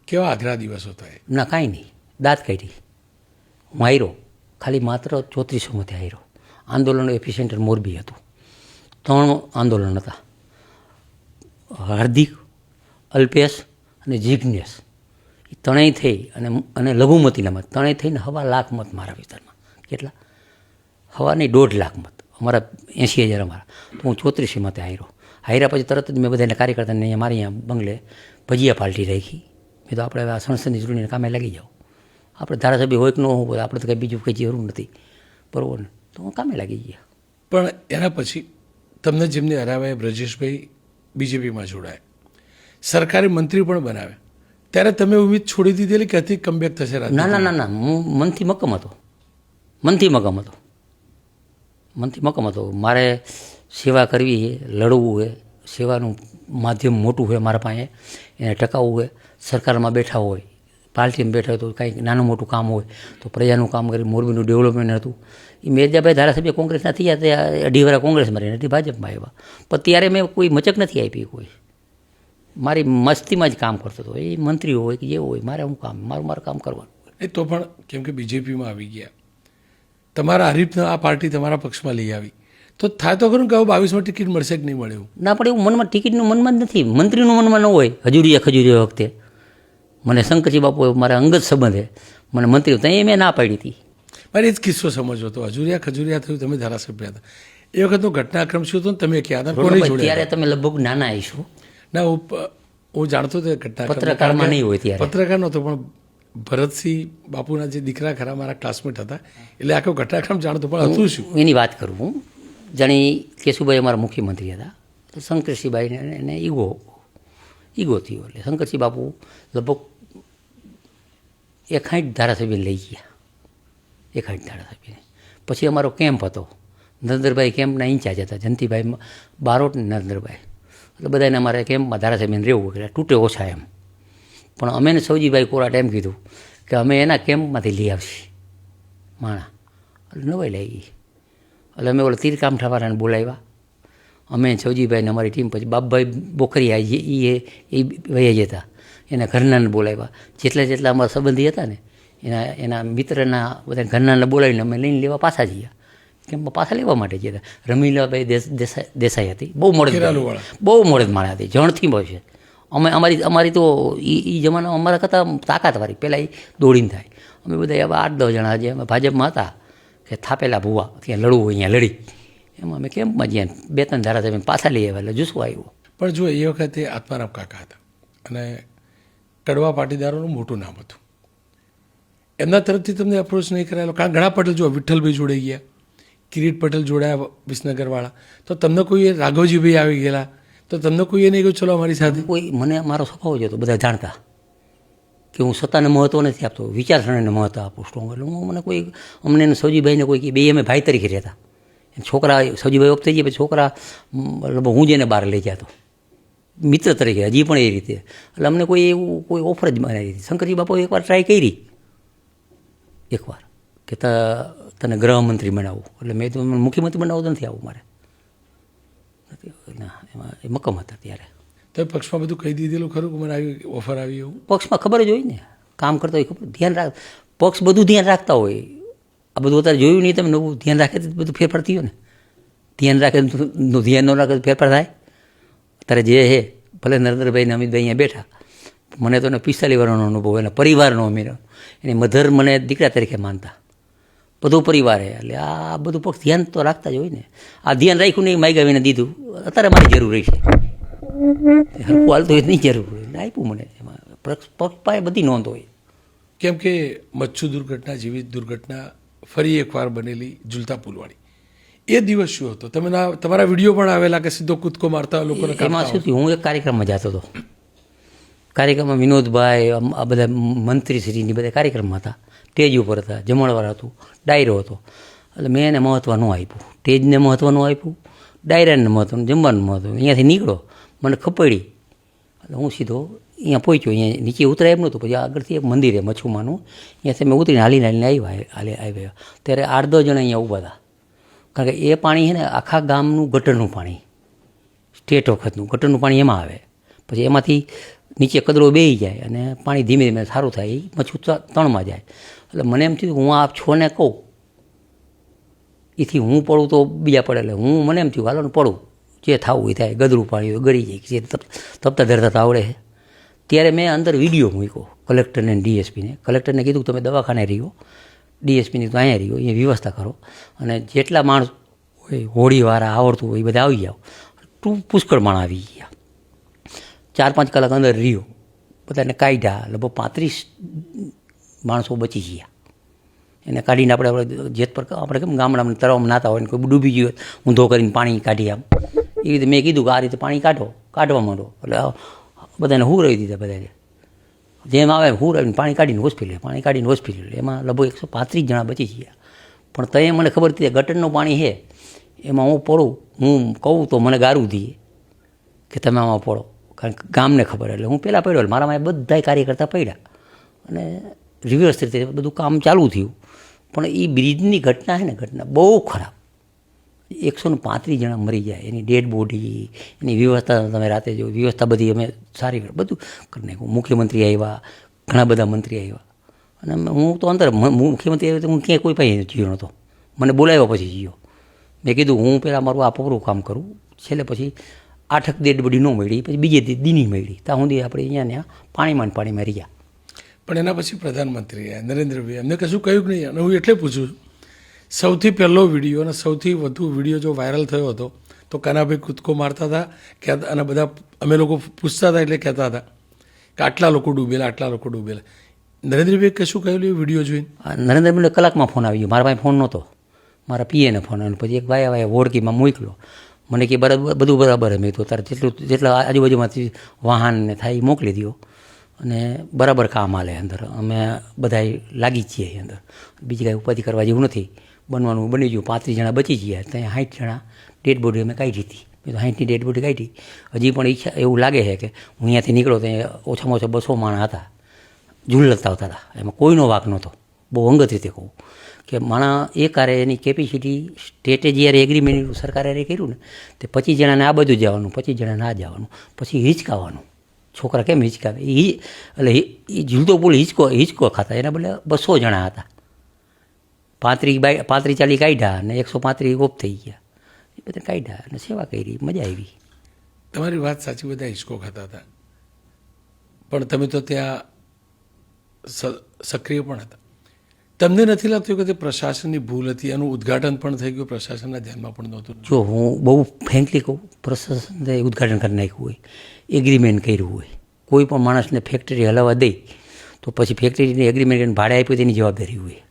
કેવા આઘરા દિવસો હતા? ના, કાંઈ નહીં, દાંત કાઢી. હું હાર્યો, ખાલી માત્ર 3400માંથી હાર્યો. આંદોલનનું એપિસેન્ટર મોરબી હતું. 3 આંદોલન હતા, હાર્દિક, અલ્પેશ અને જિજ્ઞેશ. એ ત્રણેય થઈ અને લઘુમતીના મત ત્રણેય થઈને 1.25 લાખ મત મારા વિસ્તારમાં. કેટલા? 1.25 લાખ મત. અમારા 80,000 અમારા. તો હું 3400માંથી હાર્યો. હાર્યા પછી તરત જ મેં બધાને કાર્યકર્તાને અહીંયા મારી અહીંયા બંગલે ભજીયા પાર્ટી રાખી. મેં તો આપણે આ સંસદની ચૂંટણીને કામે લાગી જાઓ. આપણે ધારાસભ્ય હોય કે ન હોય, આપણે તો કંઈ બીજું કંઈ જરૂર નથી, બરાબર ને? તો હું કામે લાગી ગયા. પણ એના પછી તમને જેમને હરાવ્યા બ્રજેશભાઈ બીજેપીમાં જોડાયા, સરકારી મંત્રી પણ બનાવ્યા, ત્યારે તમે ઉમ્મીદ છોડી દીધેલી કે હતી કમબેક થશે? ના ના ના ના, હું મનથી મક્કમ હતો. મનથી મક્કમ હતો. મારે સેવા કરવી છે, લડવું છે. સેવાનું માધ્યમ મોટું હોય મારા પાસે, એને ટકાવવું હોય. સરકારમાં બેઠા હોય, પાર્ટીમાં બેઠા હોય તો કાંઈક નાનું મોટું કામ હોય તો પ્રજાનું કામ કરી. મોરબીનું ડેવલપમેન્ટ હતું. એ મેરજાભાઈ ધારાસભ્ય કોંગ્રેસના થયા, તે 2.5 વર્ષ કોંગ્રેસમાં રહી, નથી ભાજપમાં આવ્યા. પણ ત્યારે મેં કોઈ મચક નથી આપી. કોઈ મારી મસ્તીમાં જ કામ કરતો હતો. એ મંત્રી હોય કે જે હોય, મારે હું કામ મારું કામ કરવાનું. એ તો પણ કેમ કે બીજેપીમાં આવી ગયા, તમારા હરીફને આ પાર્ટી તમારા પક્ષમાં લઈ આવી, તો થાય તો ખરું કે હવે 22માં ટિકિટ મળશે કે નહીં મળે એવું? ના, પણ એવું મનમાં ટિકિટનું મનમાં જ નથી, મંત્રીનું મનમાં ન હોય. ખજૂરિયા વખતે મને શંકરજી બાપુ મારા અંગત સંબંધે મને મંત્રી ત્યાં મેં ના પાડી હતી. મારે એ જ કિસ્સો સમજવો હતો. ખજૂરિયા થયું, તમે ધારાસભ્ય હતા એ વખતનો ઘટનાક્રમ શું હતો ને તમે ક્યાં હતા, કોને જોડે? ત્યારે તમે લગભગ નાના આવીશું. ના, હું જાણતો હતો એ ઘટનાક્રમ. પત્રકારમાં નહીં હોય ત્યારે. પત્રકાર નહોતો, પણ ભરતસિંહ બાપુના જે દીકરા ખરા મારા ક્લાસમેટ હતા, એટલે આખો ઘટનાક્રમ જાણતો. પણ હતું શું? એની વાત કરું હું. જાણી કેશુભાઈ અમારા મુખ્યમંત્રી હતા, તો શંકરસિંહભાઈને એને ઈગો થયો. એટલે શંકરસિંહ બાપુ લગભગ 61 ધારાસભ્યને લઈ ગયા, 61 ધારાસભ્યને. પછી અમારો કેમ્પ હતો, નરેન્દ્રભાઈ કેમ્પના ઇન્ચાર્જ હતા, જયંતિભાઈ બારોટ ને નરેન્દ્રભાઈ. એટલે બધાને અમારે કેમ્પમાં ધારાસભ્યને રહેવું, એટલે તૂટે ઓછા એમ. પણ અમે ને સૌજીભાઈ કોરાટ એમ કીધું કે અમે એના કેમ્પમાંથી લઈ આવશી માણા. એટલે નવાઈ લાગી. એટલે અમે ઓલા તીરકામઠાવાળાને બોલાવ્યા, અમે સૌજીભાઈને અમારી ટીમ. પછી બાપભાઈ બોખરીયા એ વહી જતા, એના ઘરનાને બોલાવ્યા. જેટલા અમારા સંબંધી હતા ને એના મિત્રના બધા ઘરનાને બોલાવીને અમે લઈને લેવા પાછા જઈએ. કેમ્પમાં પાછા લેવા માટે ગયા હતા. રમીલાભાઈ દેસાઈ હતી, બહુ મોડે માળા હતી, જણથી બહુ છે. અમારી તો એ જમાનામાં અમારા કરતાં તાકાતવાળી, પહેલાં એ દોડીને થાય. અમે બધા એવા 8-10 જણા જે અમે ભાજપમાં હતા કે થાપેલા ભૂવા, ત્યાં લડવું હોય અહીંયા લડી. એમાં અમે કેમ્પમાં જ્યાં 2-3 ધારાસભ્ય પાછા લઈ આવ્યા, એટલે જુસ્સો આવ્યો. પણ જો એ વખતે આત્મારામ કાકા હતા અને કડવા પાટીદારોનું મોટું નામ હતું. એમના તરફથી તમને અપ્રોચ નહીં કરાયેલો? કારણ ઘણા પટેલ જો વિઠ્ઠલભાઈ જોડાઈ ગયા, કિરીટ પટેલ જોડાયા વિસનગરવાળા, તો તમને કોઈએ રાઘવજીભાઈ આવી ગયેલા, તો તમને કોઈએ નહીં કહ્યું ચલો અમારી સાથે? કોઈ મને મારો સ્વભાવ જ હતો, બધા જાણતા કે હું સત્તાને મહત્ત્વ નથી આપતો, વિચારસરણીને મહત્ત્વ આપું સ્ટ્રોંગ. એટલે હું મને કોઈ અમને સૌજીભાઈને કોઈ કે બે અમે ભાઈ તરીકે રહેતા. છોકરા સૌજીભાઈ ઓફ થઈ ગયા, પછી છોકરા હું જેને બહાર લઈ જતો મિત્ર તરીકે, હજી પણ એ રીતે. એટલે અમને કોઈ એવું કોઈ ઓફર જ બનાવી હતી. શંકરજી બાપુ એકવાર ટ્રાય કરી, એકવાર કે તને ગૃહમંત્રી બનાવવું. એટલે મેં તો મુખ્યમંત્રી બનાવવું નથી આવું મારે, ના એમાં એ મક્કમ હતા ત્યારે. તો પક્ષમાં બધું કહી દીધેલું ખરું કે મને આવી ઓફર આવી? એવું પક્ષમાં ખબર જ હોય ને, કામ કરતા હોય ખબર, ધ્યાન રાખ. પક્ષ બધું ધ્યાન રાખતા હોય. આ બધું અત્યારે જોયું નહીં તમે, નવું ધ્યાન રાખે તો બધું ફેરફાર થયો ને. ધ્યાન રાખે ધ્યાન ન રાખે તો ફેરફાર થાય. અત્યારે જે છે ભલે નરેન્દ્રભાઈ ને અમિતભાઈ અહીંયા બેઠા, મને તો એને 45 વર્ષનો અનુભવ, એના પરિવારનો અમીર, એની મધર મને દીકરા તરીકે માનતા, બધું પરિવારે. એટલે આ બધું પક્ષ ધ્યાન તો રાખતા જ હોય ને. આ ધ્યાન રાખ્યું નહીં, માઈ ગાવીને દીધું, અત્યારે મારી જરૂર રહી છે. હરકું હાલતું હોય નહીં જરૂર હોય, આપ્યું મને. એમાં પક્ષ પાસે બધી નોંધ હોય. કેમ કે મચ્છુ દુર્ઘટના જેવી દુર્ઘટના ફરી એકવાર બનેલી ઝૂલતા પુલવાળી, એ દિવસ શું હતો? તમે તમારા વિડીયો પણ આવેલા કે સીધો કૂદકો મારતા લોકોને? એમાં શું થયું, હું એક કાર્યક્રમમાં જતો હતો. કાર્યક્રમમાં વિનોદભાઈ, આ બધા મંત્રીશ્રીની બધા કાર્યક્રમમાં હતા, સ્ટેજ ઉપર હતા, જમણવાર હતું, ડાયરો હતો. એટલે મેં એને મહત્ત્વ ન આપ્યું, સ્ટેજને મહત્ત્વ ન આપ્યું, ડાયરાને મહત્ત્વ, જમવાનું મહત્ત્વ. અહીંયાથી નીકળો, મને ખપડી. એટલે હું સીધો અહીંયા પહોંચ્યો. અહીંયા નીચે ઉતરાય એમ નહોતું. પછી આગળથી એક મંદિર છે મચ્છુમાનું, અહીંયાથી મેં ઉતરીને હાલીને આવ્યા. ત્યારે 8-10 જણા અહીંયા ઊભા હતા. કારણ કે એ પાણી છે ને આખા ગામનું ગટરનું પાણી, સ્ટેટ વખતનું ગટરનું પાણી એમાં આવે. પછી એમાંથી નીચે કદરો બેસી જાય અને પાણી ધીમે ધીમે સારું થાય, એ મચ્છું તણમાં જાય. એટલે મને એમ થયું હું આ છોને કહું, એથી હું પડું તો બીજા પડે. એટલે મને એમ થયું હાલો ને પડું, જે થવું એ થાય, ગદરું પાણી ગળી જાય, જે તપતા ધરતા તો આવડે છે. ત્યારે મેં અંદર વિડીયો મૂક્યો કલેક્ટરને ડીએસપીને. કલેક્ટરને કીધું તમે દવાખાને રહ્યો, ડીએસપીની તો અહીંયા રહ્યો, અહીંયા વ્યવસ્થા કરો, અને જેટલા માણસ હોય હોળીવાળા આવડતું હોય એ બધા આવી જાઓ. પુષ્કળ માણસ આવી ગયા. 4-5 કલાક અંદર રહ્યો, બધાને કાઢ્યા. લગભગ 35 માણસો બચી ગયા. એને કાઢીને આપણે જેત પર આપણે કેમ ગામડામાં તળાવમાં નાતા હોય ને કોઈ ડૂબી ગયું હોય, ઊંધો કરીને પાણી કાઢી આમ, એ રીતે મેં કીધું કે આ રીતે પાણી કાઢવા માંડો. એટલે બધાને હુરાવી દીધા. બધાને જેમ આવે હુરાવીને પાણી કાઢીને હોસ્પિટલ. એમાં લગભગ 135 જણા બચી ગયા. પણ તએ મને ખબર હતી ગટરનું પાણી છે, એમાં હું પડું, હું કહું તો મને ગારું દઈએ કે તમે આમાં પડો, કારણ કે ગામને ખબર. એટલે હું પહેલાં પડ્યો, મારામાં બધા કાર્યકર્તા પડ્યા અને રિવર્સ રીતે બધું કામ ચાલુ થયું. પણ એ બ્રિજની ઘટના છે ને, ઘટના બહુ ખરાબ. 135 જણા મરી જાય, એની ડેડ બોડી, એની વ્યવસ્થા તમે રાતે જો વ્યવસ્થા બધી અમે સારી બધું કરી નાખ્યું. મુખ્યમંત્રી આવ્યા, ઘણા બધા મંત્રી આવ્યા, અને હું તો અંદર મુખ્યમંત્રી આવ્યો તો હું ક્યાંય કોઈ પાસે જીયો નહોતો. મને બોલાવ્યો પછી જીયો. મેં કીધું હું પહેલાં મારું આ પૂરું કામ કરું. છેલ્લે પછી 8 ડેડ બોડી ન મળી, પછી બીજે દીની મળી, ત્યાં સુધી આપણે અહીંયા પાણીમાં રહ્યા. પણ એના પછી પ્રધાનમંત્રી નરેન્દ્રભાઈ એમને કશું કહ્યું નહીં. અને હું એટલે પૂછું, સૌથી પહેલો વિડીયો અને સૌથી વધુ વિડીયો જો વાયરલ થયો હતો તો કાનાભાઈ કૂદકો મારતા હતા કહેતા, અને બધા અમે લોકો પૂછતા હતા એટલે કહેતા હતા કે આટલા લોકો ડૂબેલા, આટલા લોકો ડૂબેલા. નરેન્દ્રભાઈ કશું કહેલું એ વિડીયો જોઈને? નરેન્દ્રભાઈને કલાકમાં ફોન આવી ગયો. મારા પાસે ફોન નહોતો, મારા પીએને ફોન આવ્યો. પછી એક ભાઈ આવે વોડકીમાં મોકલો, મને કે બરાબર બધું બરાબર. મેં તો તારે જેટલા આજુબાજુમાંથી વાહન ને થાય એ મોકલી દો અને બરાબર કામ હાલે અંદર. અમે બધા લાગી જ છીએ અંદર, બીજી કાંઈ ઉપાધિ કરવા જેવું નથી. બનવાનું બની ગયું. 35 જણા બચી ગયા. ત્યાં 60 જણા ડેડ બોડી અમે કાઢી હતી. મેં તો 60ની ડેડ બોડી કાઢી. હજી પણ ઈચ્છા એવું લાગે છે કે હું અહીંયાથી નીકળો ત્યાં ઓછામાં ઓછા 200 માણસ હતા, ઝૂલતા આવતા હતા. એમાં કોઈનો વાંક નહોતો. બહુ અંગત રીતે કહું કે માણા એ કારે એની કેપેસિટી સ્ટેટે જ્યારે એગ્રીમેન્ટ સરકારે એ કર્યું ને તે 25 જણાને આ બધું જવાનું, 25 જણાને આ જવાનું, પછી હિંચકાવાનું. છોકરા કેમ હિંચકાવે? એટલે એ ઝૂલતો પુલ હિંચકો ખાતા. એના બદલે 200 જણા હતા. 35-40 કાઢ્યા અને 135 ઓફ થઈ ગયા. એ બધા કાઢ્યા અને સેવા કરી, મજા આવી. તમારી વાત સાચી, બધા હિંચકો ખાતા હતા, પણ તમે તો ત્યાં સક્રિય પણ હતા. તમને નથી લાગતું કે તે પ્રશાસનની ભૂલ હતી? એનું ઉદ્ઘાટન પણ થઈ ગયું, પ્રશાસનના ધ્યાનમાં પણ નહોતું? જો હું બહુ ફ્રેન્કલી કહું, પ્રશાસને ઉદ્ઘાટન કરી નાખ્યું હોય, એગ્રીમેન્ટ કર્યું હોય, કોઈ પણ માણસને ફેક્ટરી હલાવવા દે તો પછી ફેક્ટરીને એગ્રીમેન્ટ કરીને ભાડે આપ્યું તેની જવાબદારી હોય.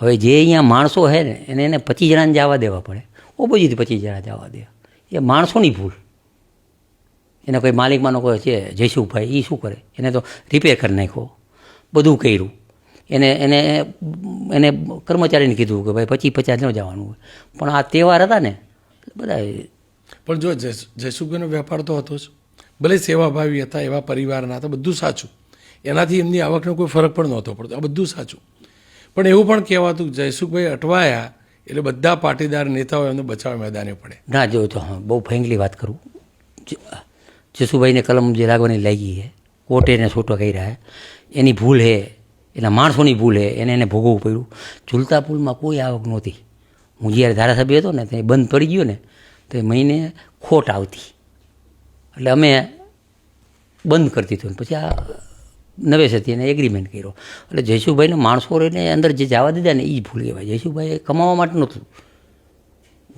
હવે જે અહીંયા માણસો છે ને એને 25 જણાને જવા દેવા પડે, ઓપોઝિટ 25 જણા જવા દે, એ માણસોની ભૂલ. એના કોઈ માલિકમાંનો કોઈ છે જયસુખભાઈ, એ શું કરે? એને તો રિપેર કરી નાખ્યો, બધું કર્યું. એને કર્મચારીને કીધું કે ભાઈ 25-50 ન જવાનું હોય. પણ આ તહેવાર હતા ને બધા. પણ જો જયસુખભાઈનો વેપાર તો હતો જ, ભલે સેવાભાવી હતા, એવા પરિવારના હતા, બધું સાચું. એનાથી એમની આવકનો કોઈ ફરક પણ નહોતો પડતો, આ બધું સાચું. પણ એવું પણ કહેવાતું જયસુખભાઈ અટવાયા એટલે બધા પાટીદાર નેતાઓ એમને બચાવવા મેદાને પડે. ના જો તો હા, બહુ ફ્રેન્કલી વાત કરું, જસુભાઈને કલમ જે લાગવાની લાગી છે, કોર્ટે એને છૂટવા કર્યા છે, એની ભૂલ છે, એના માણસોની ભૂલ છે, એને ભોગવવું પડ્યું. ઝૂલતા પુલમાં કોઈ આવક નહોતી. હું જ્યારે ધારાસભ્ય હતો ને તે બંધ પડી ગયો ને તો મહિને ખોટ આવતી, એટલે અમે બંધ કરી દીધું. પછી આ નવેસરથી એને એગ્રીમેન્ટ કર્યો. એટલે જયસુખભાઈને માણસોને અંદર જે જવા દીધા ને એ જ ભૂલ કહેવાય. જયસુખભાઈ કમાવા માટે નહોતું.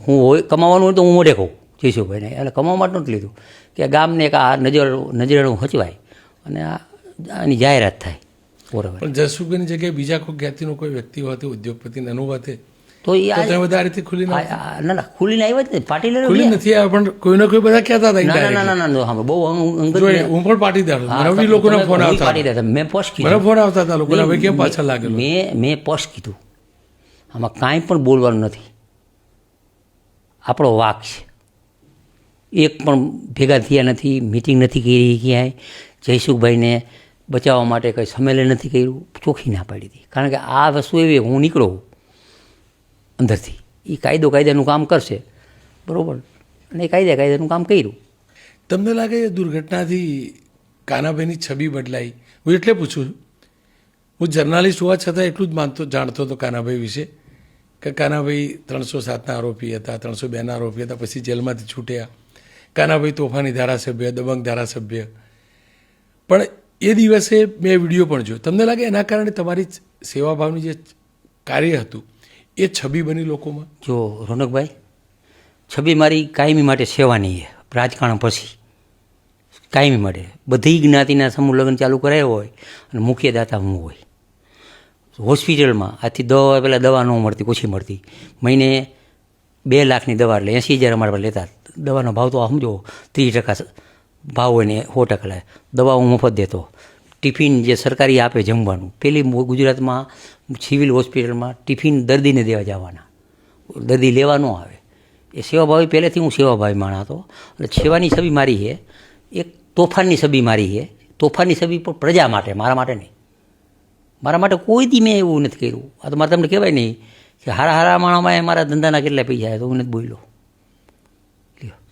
હું હોય કમાવાનું હોય તો હું મોઢે કહું જયસુખભાઈને, એટલે કમાવા માટે નહોતું લીધું કે ગામને એક આ નજરેણું હચવાય અને આની જાહેરાત થાય. બરાબર. પણ જયસુખભાઈની જગ્યાએ બીજા કોઈ જ્ઞાતિનો કોઈ વ્યક્તિ હોતે, ઉદ્યોગપતિને અનુભવે તો એ બધા રીતે ખુલીને ના ખુલીને આવ્યા જ ને. પાટીદાર ખુલી નથી આવ્યા, પણ કોઈને કોઈ બધા કહેતા હતા. ના હા, બહુ અંગત. હું પણ પાટીદાર છું, લોકોના ફોન આવતા પાટીદાર. મેં પોસ્ટ કીધું, મને ફોન આવતા હતા લોકોના, હવે કેમ પાછળ લાગેલું? મેં પોસ્ટ કીધું, આમાં કાંઈ પણ બોલવાનું નથી, આપણો વાક છે. એક પણ ભેગા થયા નથી, મિટિંગ નથી કરી ક્યાંય, જયસુખભાઈને બચાવવા માટે કંઈ સંમેલન નથી કર્યું, ચોખ્ખી ના પાડી હતી. કારણ કે આ વસ્તુ એવી, હું નીકળું અંદરથી, એ કાયદાનું કામ કરશે, બરાબર, અને એ કાયદાનું કામ કર્યું. તમને લાગે એ દુર્ઘટનાથી કાનાભાઈની છબી બદલાઈ? હું એટલે પૂછું છું, હું જર્નાલિસ્ટ હોવા છતાં એટલું જ જાણતો હતો કાનાભાઈ વિશે કે કાનાભાઈ 307ના આરોપી હતા, 302ના આરોપી હતા, પછી જેલમાંથી છૂટ્યા. કાનાભાઈ તોફાની ધારાસભ્ય, દબંગ ધારાસભ્ય. પણ એ દિવસે મેં વિડીયો પણ જોયો. તમને લાગે એના કારણે તમારી સેવાભાવની જે કાર્ય હતું એ છબી બની લોકોમાં? જો રોનકભાઈ, છબી મારી કાયમી માટે સેવાની છે. રાજકારણ પછી કાયમી માટે બધી જ્ઞાતિના સમૂહ લગ્ન ચાલુ કરાયો હોય અને મુખ્ય દાતા હું હોય. હોસ્પિટલમાં આથી દવા પહેલાં દવા ન મળતી, ઓછી મળતી. મહિને 2 લાખની દવા એટલે 80,000 અમારા પર લેતા. દવાનો ભાવ તો સમજો 30% ભાવ હોય ને 100% લે. દવા હું મફત દેતો. ટિફિન જે સરકારી આપે જમવાનું, પેલી ગુજરાતમાં સિવિલ હોસ્પિટલમાં ટિફિન દર્દીને દેવા જવાના, દર્દી લેવા ન આવે. એ સેવાભાવી પહેલેથી હું સેવાભાવી માણસ હતો. એટલે સેવાની છબી મારી છે. એક તોફાનની છબી મારી છે. તોફાનની છબી પણ પ્રજા માટે, મારા માટે નહીં. મારા માટે કોઈ દી મેં એવું નથી કર્યું. આ તો મારે તમને કહેવાય નહીં કે હારા માણસમાં મારા ધંધાના કેટલા પૈસા છે તો હું નથી બોલ્યો.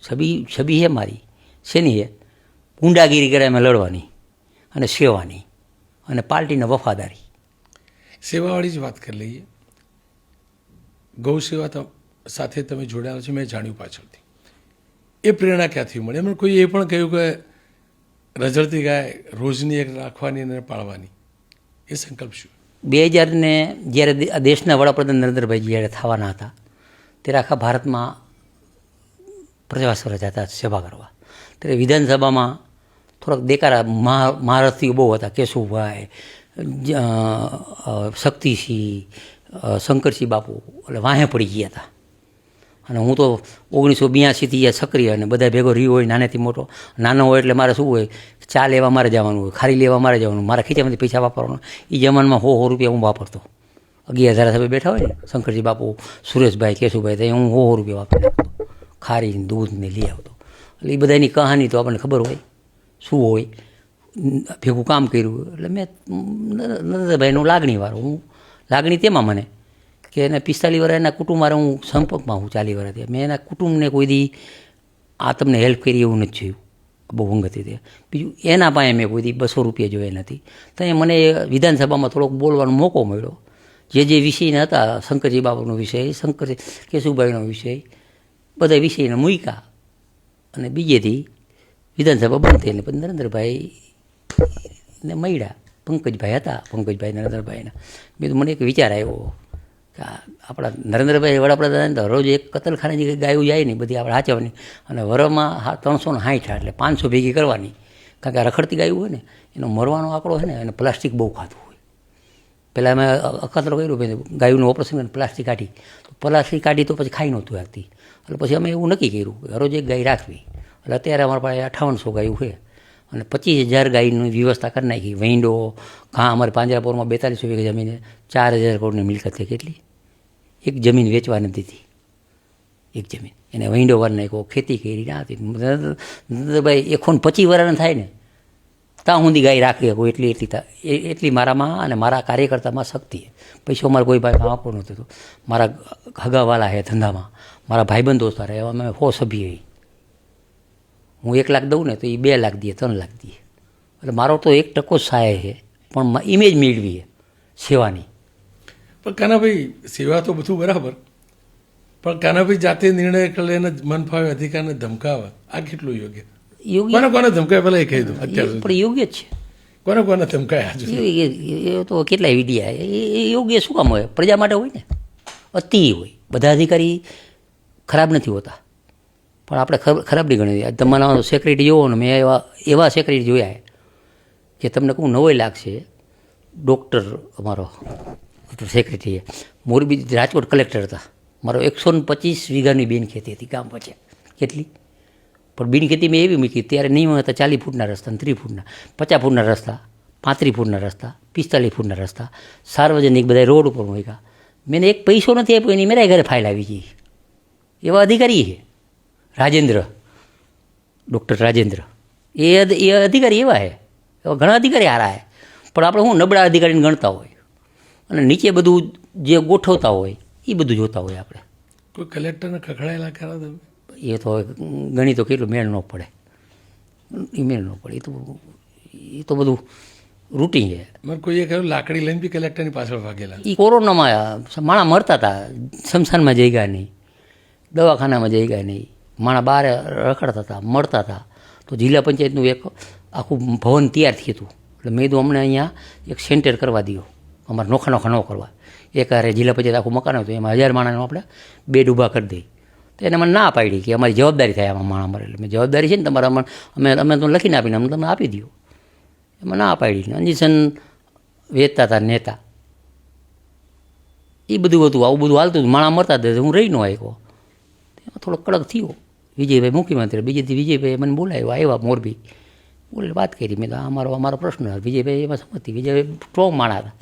છબી છે મારી. શેની છે? ગુંડાગીરી કરે એમાં લડવાની અને સેવાની અને પાર્ટીને વફાદારી. સેવાવાળી જ વાત કરી લઈએ. ગૌ સેવા સાથે તમે જોડાયેલા છો, મેં જાણ્યું પાછળથી. એ પ્રેરણા ક્યાંથી મળી? એમને કોઈ એ પણ કહ્યું કે રઝળતી ગાય રોજની એક રાખવાની અને પાળવાની, એ સંકલ્પ શું? 2000 ને જ્યારે આ દેશના વડાપ્રધાન નરેન્દ્રભાઈ જ્યારે થવાના હતા ત્યારે આખા ભારતમાં પ્રજાસર જતા સભા કરવા. ત્યારે વિધાનસભામાં થોડાક દેકારા મહારથીઓ બહુ હતા, કેશુભાઈ, શક્તિસિંહ, શંકરસિંહ બાપુ, એટલે વાહે પડી ગયા હતા. અને હું તો 1982થી સક્રિય, અને બધા ભેગો રહ્યો હોય, નાનેથી મોટો. નાનો હોય એટલે મારે શું હોય, ચા લેવા મારે જવાનું હોય, ખારી લેવા મારે જવાનું, મારા ખીચામાંથી પૈસા વાપરવાનો. એ જમાનામાં 100 રૂપિયા હું વાપરતો. 11 ધારાસભ્ય બેઠા હોય ને, શંકરસિંહ બાપુ, સુરેશભાઈ, કેશુભાઈ, તો હું 100 રૂપિયા વાપરી નાખતો. ખારી દૂધને લઈ આવતો. એટલે એ બધાની કહાની તો આપણને ખબર હોય શું હોય, ભેગું કામ કર્યું. એટલે મેં નરેન્દ્રભાઈનું લાગણીવાળો, હું લાગણી તેમાં મને કે એને 45 વર્ષ એના કુટુંબવાળા હું સંપર્કમાં હું 40 વર્ષથી. મેં એના કુટુંબને કોઈ દી આ તમને હેલ્પ કરી એવું નથી જોયું, બહુ વંગતી તે. બીજું એના પાસે મેં કોઈ દી 200 રૂપિયા જોયા નથી. તો એ મને વિધાનસભામાં થોડોક બોલવાનો મોકો મળ્યો. જે વિષયના હતા, શંકરજી બાબાનો વિષય, કેશુભાઈનો વિષય, બધા વિષયને મૂક્યા. અને બીજેથી વિધાનસભા બંધ થઈ. પછી નરેન્દ્રભાઈને મળ્યા, પંકજભાઈ હતા, પંકજભાઈ નરેન્દ્રભાઈના. મેં તો મને એક વિચાર આવ્યો કે આપણા નરેન્દ્રભાઈ વડાપ્રધાન તો રોજ એક કતલખાને જે ગાયું જાય ને બધી આપણે સાચવવાની, અને વરમાં 360 એટલે 500 ભેગી કરવાની. કારણ કે રખડતી ગાયું હોય ને એનો મરવાનો આંકડો છે ને, એને પ્લાસ્ટિક બહુ ખાતું હોય. પહેલાં અમે અખતરો કર્યું, ગાયુંનું ઓપરેશન કરીને પ્લાસ્ટિક કાઢી, તો પ્લાસ્ટિક કાઢી તો પછી ખાઈ નહોતું રાખતી. એટલે પછી અમે એવું નક્કી કર્યું કે રોજ એક ગાય રાખવી. એટલે અત્યારે અમારા પાસે 5800 ગાયું છે, અને 25,000 ગાયની વ્યવસ્થા કરી નાખી. વૈંડો, ઘા, અમારે પાંજરાપોરમાં 42 વીઘા જમીને 4000 કરોડની મિલકત છે. કેટલી? એક જમીન વેચવા નથી દીધી, એક જમીન એને વૈંડો વાર નાખ્યો, ખેતી કરી ના હતી. ભાઈ 125 વર્ષના થાય ને ત્યાં સુધી ગાય રાખી શકું એટલી મારામાં અને મારા કાર્યકર્તામાં શક્તિ છે. પૈસો અમારે કોઈ ભાઈ આપવો નહોતો. મારા હગાવાલા છે ધંધામાં, મારા ભાઈબંધ દોસ્તાર એવા અમે 100 સભ્ય. હું 1 લાખ દઉં ને તો એ 2 લાખ દે, 3 લાખ દે. એટલે મારો તો 1% સહાય છે, પણ ઇમેજ મેળવી સેવાની. પણ કાનાભાઈ, સેવા તો બધું બરાબર, પણ કાનાભાઈ જાતે નિર્ણય કરે એને મન ફાવે અધિકારને ધમકાવે, આ કેટલું યોગ્ય? કોને ધમકાય પેલા એ કહી દો. અત્યારે પણ યોગ્ય જ છે. કોને ધમકાયા? એ તો કેટલાય વિડિયા. એ યોગ્ય શું કામ હોય? પ્રજા માટે હોય ને, અતિ હોય. બધા અધિકારી ખરાબ નથી હોતા, પણ આપણે ખરાબ નહીં ગણી. તમારા સેક્રેટરી જોવો ને, મેં એવા સેક્રેટરી જોયા કે તમને કહું નવાઈ લાગશે. ડૉક્ટર અમારો સેક્રેટરી મોરબી રાજકોટ કલેક્ટર હતા. મારો 125 વીઘાની બિન ખેતી હતી ગામ વચ્ચે. કેટલી? પણ બિન ખેતી મેં એવી મૂકી, ત્યારે નિયમ હતા 40 ફૂટના રસ્તા, 30 ફૂટના, 50 ફૂટના રસ્તા, 35 ફૂટના રસ્તા, 45 ફૂટના રસ્તા, સાર્વજનિક બધા રોડ ઉપર મૂક્યા. મેં એક પૈસો નથી આપ્યો, એની મેરા ઘરે ફાઇલ આવી ગઈ. એવા અધિકારી છે રાજેન્દ્ર, ડૉક્ટર રાજેન્દ્ર. એ અધિકારી એવા છે, એવા ઘણા અધિકારી હારા છે. પણ આપણે શું નબળા અધિકારીને ગણતા હોય અને નીચે બધું જે ગોઠવતા હોય એ બધું જોતા હોય આપણે. કોઈ કલેક્ટરને ખખડાયેલા ખરા તમે? એ તો ગણી તો કેટલું મેળ ન પડે, એ મેળ ન પડે. એ તો બધું રૂટીન છે. મને કોઈએ કહ્યું લાકડી લઈને બી કલેક્ટરની પાછળ ભાગેલા. એ કોરોનામાં માણસ મરતા હતા, શમશાનમાં જઈ ગયા નહીં, દવાખાનામાં જઈ ગયા નહીં, માણસ બહાર રખડતા હતા, મળતા હતા. તો જિલ્લા પંચાયતનું એક આખું ભવન તૈયાર થયું હતું. એટલે મેં કીધું અમને અહીંયા એક સેન્ટર કરવા દો, અમારે નોખા ન કરવા. એક હારે જિલ્લા પંચાયત આખું મકાન હતું, એમાં 1000 માણસનું આપણે બેડ ઊભા કરી દઈએ. તો એને મને ના પાડી કે અમારી જવાબદારી થાય આમાં માણસ મરે. એટલે મેં જવાબદારી છે ને તમારા, અમે તો લખીને આપીને અમને તમે આપી દો. એમાં ના પાડી. અંજીસન વેચતા હતા નેતા, એ બધું હતું. આવું બધું હાલતું હતું, માણસ મરતા હતા. હું રહી ન આવ્યો, એમાં થોડો કડક થયો. વિજયભાઈ મુખ્યમંત્રી, બીજેથી વિજયભાઈ મને બોલાવ્યો, આવ્યા મોરબી, બોલે વાત કરી. મેં તો અમારો પ્રશ્ન હતો. વિજયભાઈ એમાં સમજતી. વિજયભાઈ સ્ટ્રોંગ માણસ હતા,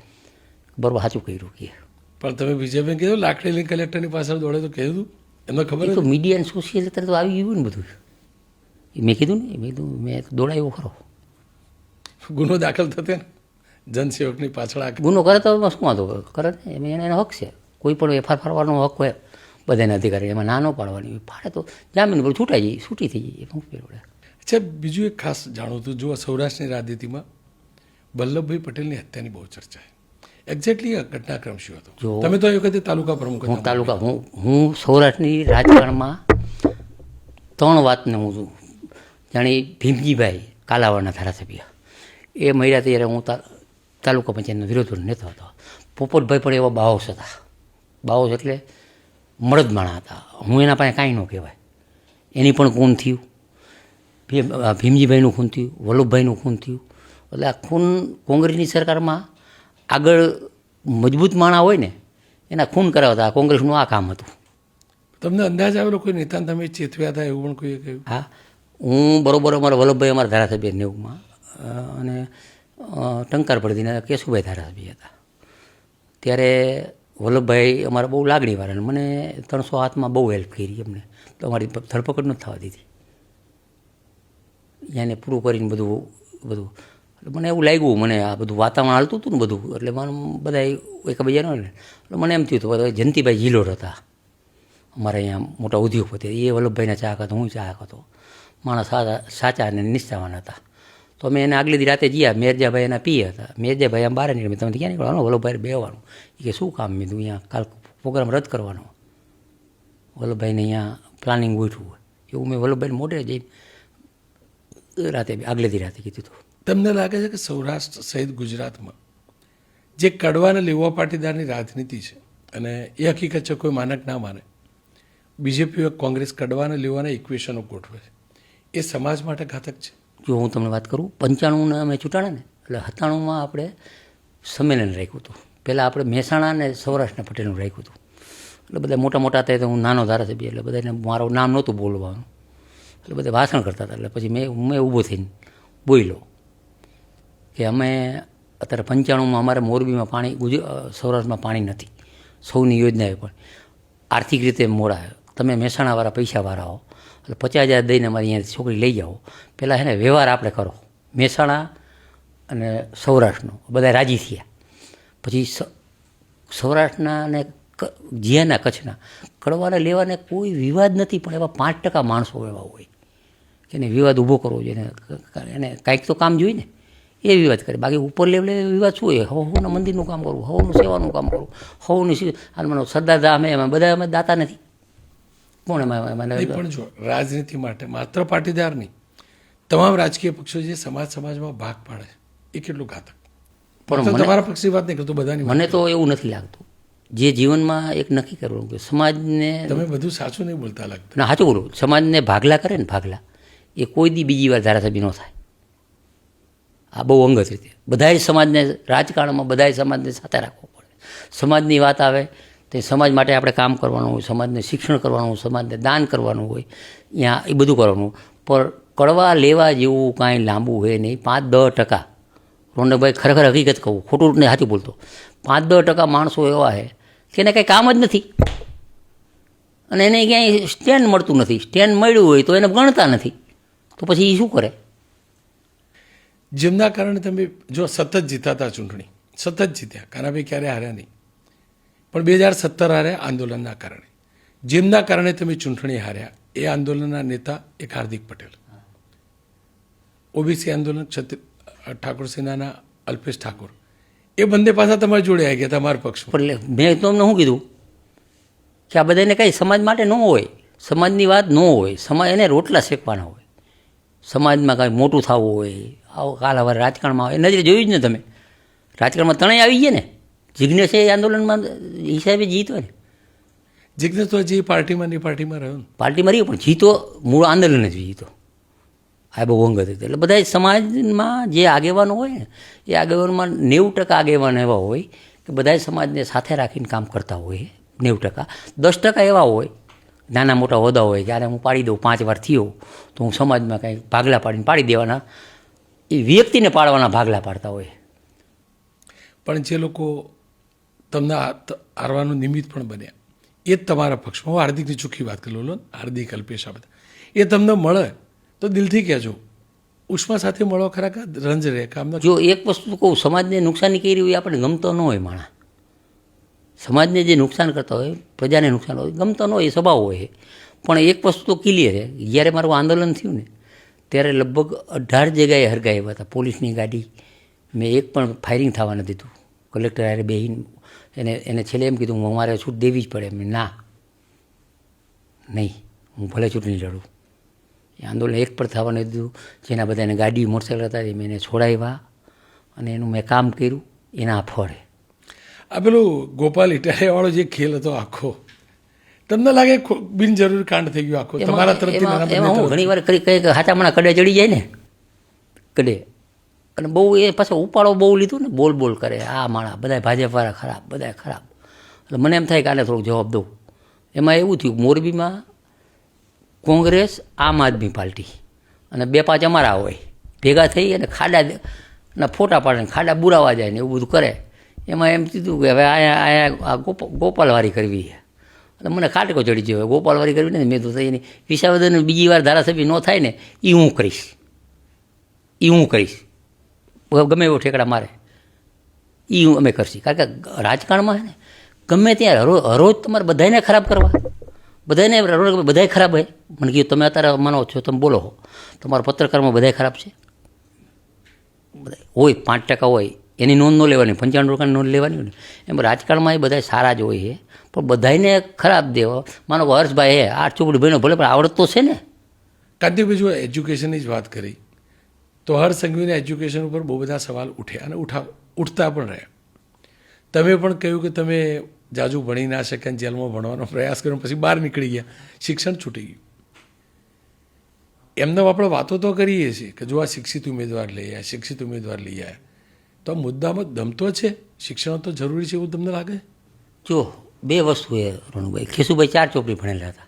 બરોબર સાચું કર્યું કે. પણ તમે વિજયભાઈ કીધું લાકડી લઈને કલેક્ટરની પાછળ દોડે તો કીધું એમને ખબર? તો મીડિયા અને સોશિયલ અત્યારે તો આવી ગયું ને બધું. એ મેં કીધું ને, મેં દોડાવ્યો ખરો. ગુનો દાખલ થતો ને જનસેવકની પાછળ? ગુનો કરે તો શું વાંધો કરે ને, એનો હક છે. કોઈ પણ એફઆર ફાડવાનો હક હોય બધાને અધિકારી, એમાં ના ન પાડવાની. ફાડે તો જામીન પર છૂટાઈ જાય, છૂટી થઈ જાય. અચ્છા, બીજું એક ખાસ જાણવું હતું. જો સૌરાષ્ટ્રની રાજનીતિમાં વલ્લભભાઈ પટેલની હત્યાની બહુ ચર્ચા છે. એક્ઝેક્ટલી ઘટનાક્રમ શું હતો? તમે તો એ વખતે તાલુકા પ્રમુખ હતા. હું સૌરાષ્ટ્રની રાજકારણમાં 3 વાતને હું જાણી. ભીમજીભાઈ કાલાવાડના ધારાસભ્ય એ મળ્યા ત્યારે હું તાલુકા પંચાયતનો વિરોધ નેતા હતો. પોપટભાઈ પણ એવા બાહોશ હતા. બાહોશ એટલે મળદ માણા હતા. હું એના પાસે કાંઈ ન કહેવાય. એની પણ ખૂન થયું, ભીમજીભાઈનું ખૂન થયું, વલ્લભભાઈનું ખૂન થયું. એટલે આ ખૂન કોંગ્રેસની સરકારમાં આગળ મજબૂત માણા હોય ને એના ખૂન કરાવતા. આ કોંગ્રેસનું આ કામ હતું. તમને અંદાજ આવેલો કોઈ નેતાને તમે ચેતવ્યા હતા એવું પણ કોઈએ કહ્યું? હા, હું બરોબર અમારા વલ્લભભાઈ અમારા ધારાસભ્ય 90માં અને ટંકાર પડદીના કેશુભાઈ ધારાસભ્ય હતા. ત્યારે વલ્લભભાઈ અમારા બહુ લાગણીવાળા, અને મને 307માં બહુ હેલ્પ કરી એમને. તો અમારી ધરપકડ નથી થવા દીધી, એને પૂરું કરીને બધું એટલે મને એવું લાગ્યું, મને આ બધું વાતાવરણ હાલતું હતું ને બધું, એટલે મને બધા એકબીજાનો ને એટલે મને એમ થયું હતું. બધા જયંતિભાઈ જીલોડ હતા અમારા અહીંયા મોટા ઉદ્યોગપતિ, એ વલ્લભભાઈના ચાહક હતો, હું ચાહક હતો. માણસ સાચા અને નિષ્ઠાવાન હતા. તો અમે એને આગલી દી રાતે ગયા. મેરજાભાઈ એના પીએ હતા. મેરજાભાઈ આમ બહાર નીકળે, તમે ક્યાં નીકળવાનું? વલ્લભભાઈ બેવાનું. એ કે શું કામ? મેં અહીંયા કાલ પ્રોગ્રામ રદ કરવાનો, વલ્લભભાઈને અહીંયા પ્લાનિંગ ગોઠવું હોય એવું મેં વલ્લભભાઈને મોઢે જઈને રાતે આગલે દી રાતે કીધું હતું. તમને લાગે છે કે સૌરાષ્ટ્ર સહિત ગુજરાતમાં જે કડવા અને લેવા પાટીદારની રાજનીતિ છે, અને એ હકીકત છે, કોઈ માનક ના માને, બીજેપી કોંગ્રેસ કડવા અને લેવાના ઇક્વેશનો ગોઠવે છે, એ સમાજ માટે ઘાતક છે? જો હું તમને વાત કરું, 95ના અમે ચૂંટાણા ને એટલે 97માં આપણે સંમેલન રાખ્યું હતું. પહેલાં આપણે મહેસાણા અને સૌરાષ્ટ્રના પટેલનું રાખ્યું હતું. એટલે બધા મોટા મોટા હતા, તો હું નાનો ધારાસભ્ય, એટલે બધાને મારું નામ નહોતું બોલવાનું, એટલે બધા ભાષણ કરતા હતા. એટલે પછી મેં ઊભો થઈને બોલ્યો કે અમે અત્યારે 95માં અમારે મોરબીમાં પાણી, સૌરાષ્ટ્રમાં પાણી નથી. સૌની યોજનાએ પણ આર્થિક રીતે મોડા, તમે મહેસાણાવાળા પૈસાવાળા હો એટલે 50,000 દઈને અમારી અહીંયાથી છોકરી લઈ જાઓ. પહેલાં છે ને વ્યવહાર આપણે કરો, મહેસાણા અને સૌરાષ્ટ્રનો, બધા રાજી થયા. પછી સૌરાષ્ટ્રના અને જીયાના, કચ્છના કડવાને લેવાને કોઈ વિવાદ નથી, પણ એવા 5% માણસો એવા હોય કે એને વિવાદ ઊભો કરવો જોઈએ, એને કાંઈક તો કામ જોઈએ ને, એ વિવાદ કરે. બાકી ઉપર લેવલે વિવાદ શું હોય? હવના મંદિરનું કામ કરવું, હવનું સેવાનું કામ કરવું, હવની હાલમાં સરદાર અમે બધા અમે દાતા નથી. કોણ એમાં? પણ જો રાજનીતિ માટે માત્ર પાટીદાર નહીં, તમામ રાજકીય પક્ષો જે સમાજમાં ભાગ પાડે છે, એ કેટલું ઘાતક? પણ તમારા પક્ષની વાત નહીં કરતો, બધાની. મને તો એવું નથી લાગતું. જે જીવનમાં એક નક્કી કરવાનું કે સમાજને, તમે બધું સાચું નહીં બોલતા લાગતું. ના, સાચું બોલું. સમાજને ભાગલા કરે ને, ભાગલા, એ કોઈ દી બીજી વાર ધારાસભ્ય ન થાય. આ બહુ અંગત રીતે બધાય સમાજને, રાજકારણમાં બધાય સમાજને સાથે રાખવો પડે. સમાજની વાત આવે તો સમાજ માટે આપણે કામ કરવાનું હોય, સમાજને શિક્ષણ કરવાનું હોય, સમાજને દાન કરવાનું હોય, ત્યાં એ બધું કરવાનું. પણ કડવા લેવા જેવું કાંઈ લાંબુ હોય નહીં. 5-10%, રોનકભાઈ ખરેખર હકીકત કહું, ખોટું ને સાચું બોલતો, 5-10% માણસો એવા છે કે એને કંઈ કામ જ નથી, અને એને ક્યાંય સ્ટેન્ડ મળતું નથી. સ્ટેન્ડ મળ્યું હોય તો એને ગણતા નથી, તો પછી એ શું કરે? જેમના કારણે તમે જો સતત જીતાતા ચૂંટણી, સતત જીત્યા, કાનાભાઈ ક્યારે હાર્યા નહીં, પણ 2017 હાર્યા આંદોલનના કારણે. જેમના કારણે તમે ચૂંટણી હાર્યા એ આંદોલનના નેતા એક હાર્દિક પટેલ, ઓબીસી આંદોલન ઠાકોર સેનાના અલ્પેશ ઠાકોર, એ બંને પાછા તમારી જોડે આવી ગયા તમારા પક્ષમાં. એટલે મેં તમને શું કીધું કે આ બધાને કંઈ સમાજ માટે ન હોય, સમાજની વાત ન હોય, સમાજ એને રોટલા શેકવાના હોય, સમાજમાં કાંઈ મોટું થવું હોય. આવો કાલ હવે રાજકારણમાં એ નજરે જોયું જ ને તમે, રાજકારણમાં તણાઈ આવી ગયા ને. જિજ્ઞેશ એ આંદોલનમાં હિસાબે જીતો ને. જિજ્ઞેશ તો જે પાર્ટીમાં રહ્યો ને, પાર્ટીમાં રહ્યો, પણ જીતો મૂળ આંદોલન જ જીતો. આ બહુ અંગત હતી. એટલે બધા સમાજમાં જે આગેવાનો હોય ને, એ આગેવાનમાં 90% આગેવાન એવા હોય કે બધા સમાજને સાથે રાખીને કામ કરતા હોય. 90%. 10% એવા હોય, નાના મોટા હોદ્દા હોય કે આને હું પાડી દઉં, 5 વાર થયો તો હું સમાજમાં કાંઈ ભાગલા પાડીને પાડી દેવાના, એ વ્યક્તિને પાડવાના ભાગલા પાડતા હોય. પણ જે લોકો તમને હારવાનું નિમિત્ત પણ બન્યા એ જ તમારા પક્ષમાં, હું હાર્દિકની ચોખ્ખી વાત કરી લો, હાર્દિક, અલ્પેશ, આ બધા એ તમને મળે તો દિલથી કહેજો, ઉષ્મા સાથે મળો ખરા, કા રંજ રહે કામના. જો એક વસ્તુ કહું, સમાજને નુકસાની કરી હોય આપણે ગમતો ન હોય માણા, સમાજને જે નુકસાન કરતા હોય, પ્રજાને નુકસાન હોય, ગમતો ન હોય, એ સ્વભાવ હોય. પણ એક વસ્તુ તો ક્લિયર છે, જ્યારે મારું આંદોલન થયું ને ત્યારે લગભગ 18 જગ્યાએ હરગાવ્યા હતા. પોલીસની ગાડી મેં એક પણ ફાયરિંગ થવા નથી દીધું. કલેક્ટર હારે બેહીને એને છેલ્લે એમ કીધું અમારે છૂટ દેવી જ પડે. મેં ના, નહીં, હું ભલે ચૂંટણી લડું. એ આંદોલન એક પણ થવા નથી દીધું. જેના બધા એને ગાડી મોટરસાઇકલ હતા મેં એને છોડાવ્યા અને એનું મેં કામ કર્યું, એના ફળે. આ પેલું ગોપાલ ઇટાલિયાવાળો જે ખેલ હતો આખો, તમને લાગે બિનજરૂરી કાંડ થઈ ગયો આખો તમારા તરફથી નાના બંને એમાં હું તરફથી? ઘણી વાર કંઈક હાથામણા કડે ચડી જાય ને કડે, અને બહુ એ પાછો ઉપાડો બહુ લીધું ને, બોલ કરે, આ માણા બધા ભાજપવાળા ખરાબ, બધા ખરાબ. એટલે મને એમ થાય કે આને થોડોક જવાબ દઉં. એમાં એવું થયું, મોરબીમાં કોંગ્રેસ, આમ આદમી પાર્ટી અને 2-5 અમારા હોય ભેગા થઈ અને ખાડાના ફોટા પાડે, ખાડા બુરાવા જાય ને એવું બધું કરે. એમાં એમ કીધું કે હવે અહીંયા ગોપાલવારી કરવી છે. એટલે મને ખાટકો ચડી ગયો, ગોપાલવારી કરવી ને. મેં તો એની વિસાવદરને બીજી વાર ધારાસભ્ય ન થાય ને એ હું કરીશ, ગમે એવો ઠેકડા મારે એ અમે કરશી. કારણ કે રાજકારણમાં છે ને ગમે ત્યાં હરોજ તમારે બધાને ખરાબ કરવા, બધાને બધાય ખરાબ હોય. મને કીધું તમે અત્યારે માનો છો, તમે બોલો તમારા પત્રકારમાં બધાય ખરાબ છે, બધા હોય 5% હોય એની નોંધ ન લેવાની, 95% નોંધ લેવાની હોય ને. એમ રાજકારણમાં એ બધા સારા જ હોય છે, પણ બધાને ખરાબ દેવો. માનો કે હર્ષભાઈ હે 8 ચોપડી ભણ્યો, ભલે પણ આવડત તો છે ને. કાંતિભાઈ, જો એજ્યુકેશનની જ વાત કરી તો હર્ષ સંઘવીના એજ્યુકેશન ઉપર બહુ બધા સવાલ ઉઠ્યા અને ઉઠતા પણ રહ્યા. તમે પણ કહ્યું કે તમે જાજુ ભણી ના શકે, જેલમાં ભણવાનો પ્રયાસ કર્યો, પછી બહાર નીકળી ગયા, શિક્ષણ છૂટી ગયું. એમને આપણે વાતો તો કરીએ છીએ કે જો આ શિક્ષિત ઉમેદવાર લઈ આવ્યા, શિક્ષિત ઉમેદવાર લઈ આવ્યા, તો આ મુદ્દામાં દમ તો છે, શિક્ષણ તો જરૂરી છે એવું તમને લાગે? જો 2 વસ્તુ એ રણુભાઈ, ખેસુભાઈ 4 ચોપડી ભણેલા હતા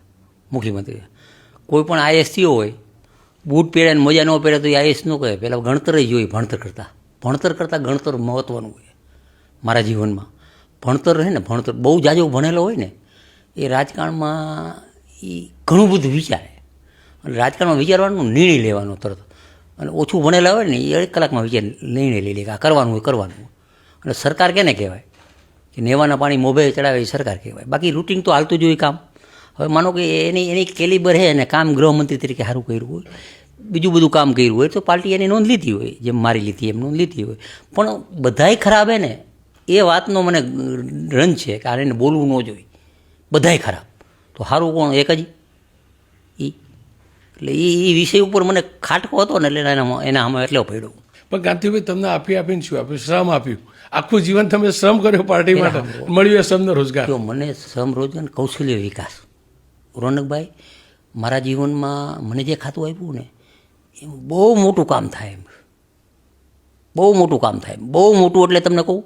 મુખ્યમંત્રી. કોઈ પણ આઈએસ થયો હોય, બૂટ પહેરે ને મજા ન પહેરે તો એ આઈએસ ન કહે. પહેલાં ગણતર જ હોય, ભણતર કરતાં ગણતર મહત્ત્વનું હોય મારા જીવનમાં. ભણતર રહે ને, ભણતર બહુ જાજો ભણેલો હોય ને એ રાજકારણમાં એ ઘણું બધું વિચારે. અને રાજકારણમાં વિચારવાનું, નિર્ણય લેવાનો તરત. અને ઓછું ભણેલા હોય ને એ 1 કલાકમાં નિર્ણય લઈ લે કે આ કરવાનું હોય, કરવાનું હોય. અને સરકાર કેને કહેવાય કે નેવાના પાણી મોભે ચડાવે એ સરકાર કહેવાય. બાકી રૂટિન તો હાલતું જ હોય કામ. હવે માનો કે એની કેલિબર છે ને કામ ગૃહમંત્રી તરીકે સારું કર્યું હોય, બીજું બધું કામ કર્યું હોય તો પાર્ટી એની નોંધ લીધી હોય, જેમ મારી લીધી એમ નોંધ લીધી હોય. પણ બધાય ખરાબ હે ને એ વાતનો મને રંજ છે કે આને બોલવું ન જોઈએ. બધાય ખરાબ તો સારું કોણ? એક જ એટલે એ વિષય ઉપર મને ખાટકો હતો ને એટલે એના આમાં એટલો પડ્યો. પણ કાંતિભાઈ, તમને આપીને શું આપ્યું? શ્રમ આપ્યું, આખું જીવન તમે શ્રમ કર્યો પાર્ટી માટે, મળ્યો શ્રમનો રોજગાર. જો મને શ્રમ રોજગાર, કૌશલ્ય વિકાસ, રોનકભાઈ મારા જીવનમાં મને જે ખાતું આપ્યું ને એમ બહુ મોટું કામ થાય, એમ બહુ મોટું કામ થાય, બહુ મોટું. એટલે તમને કહું,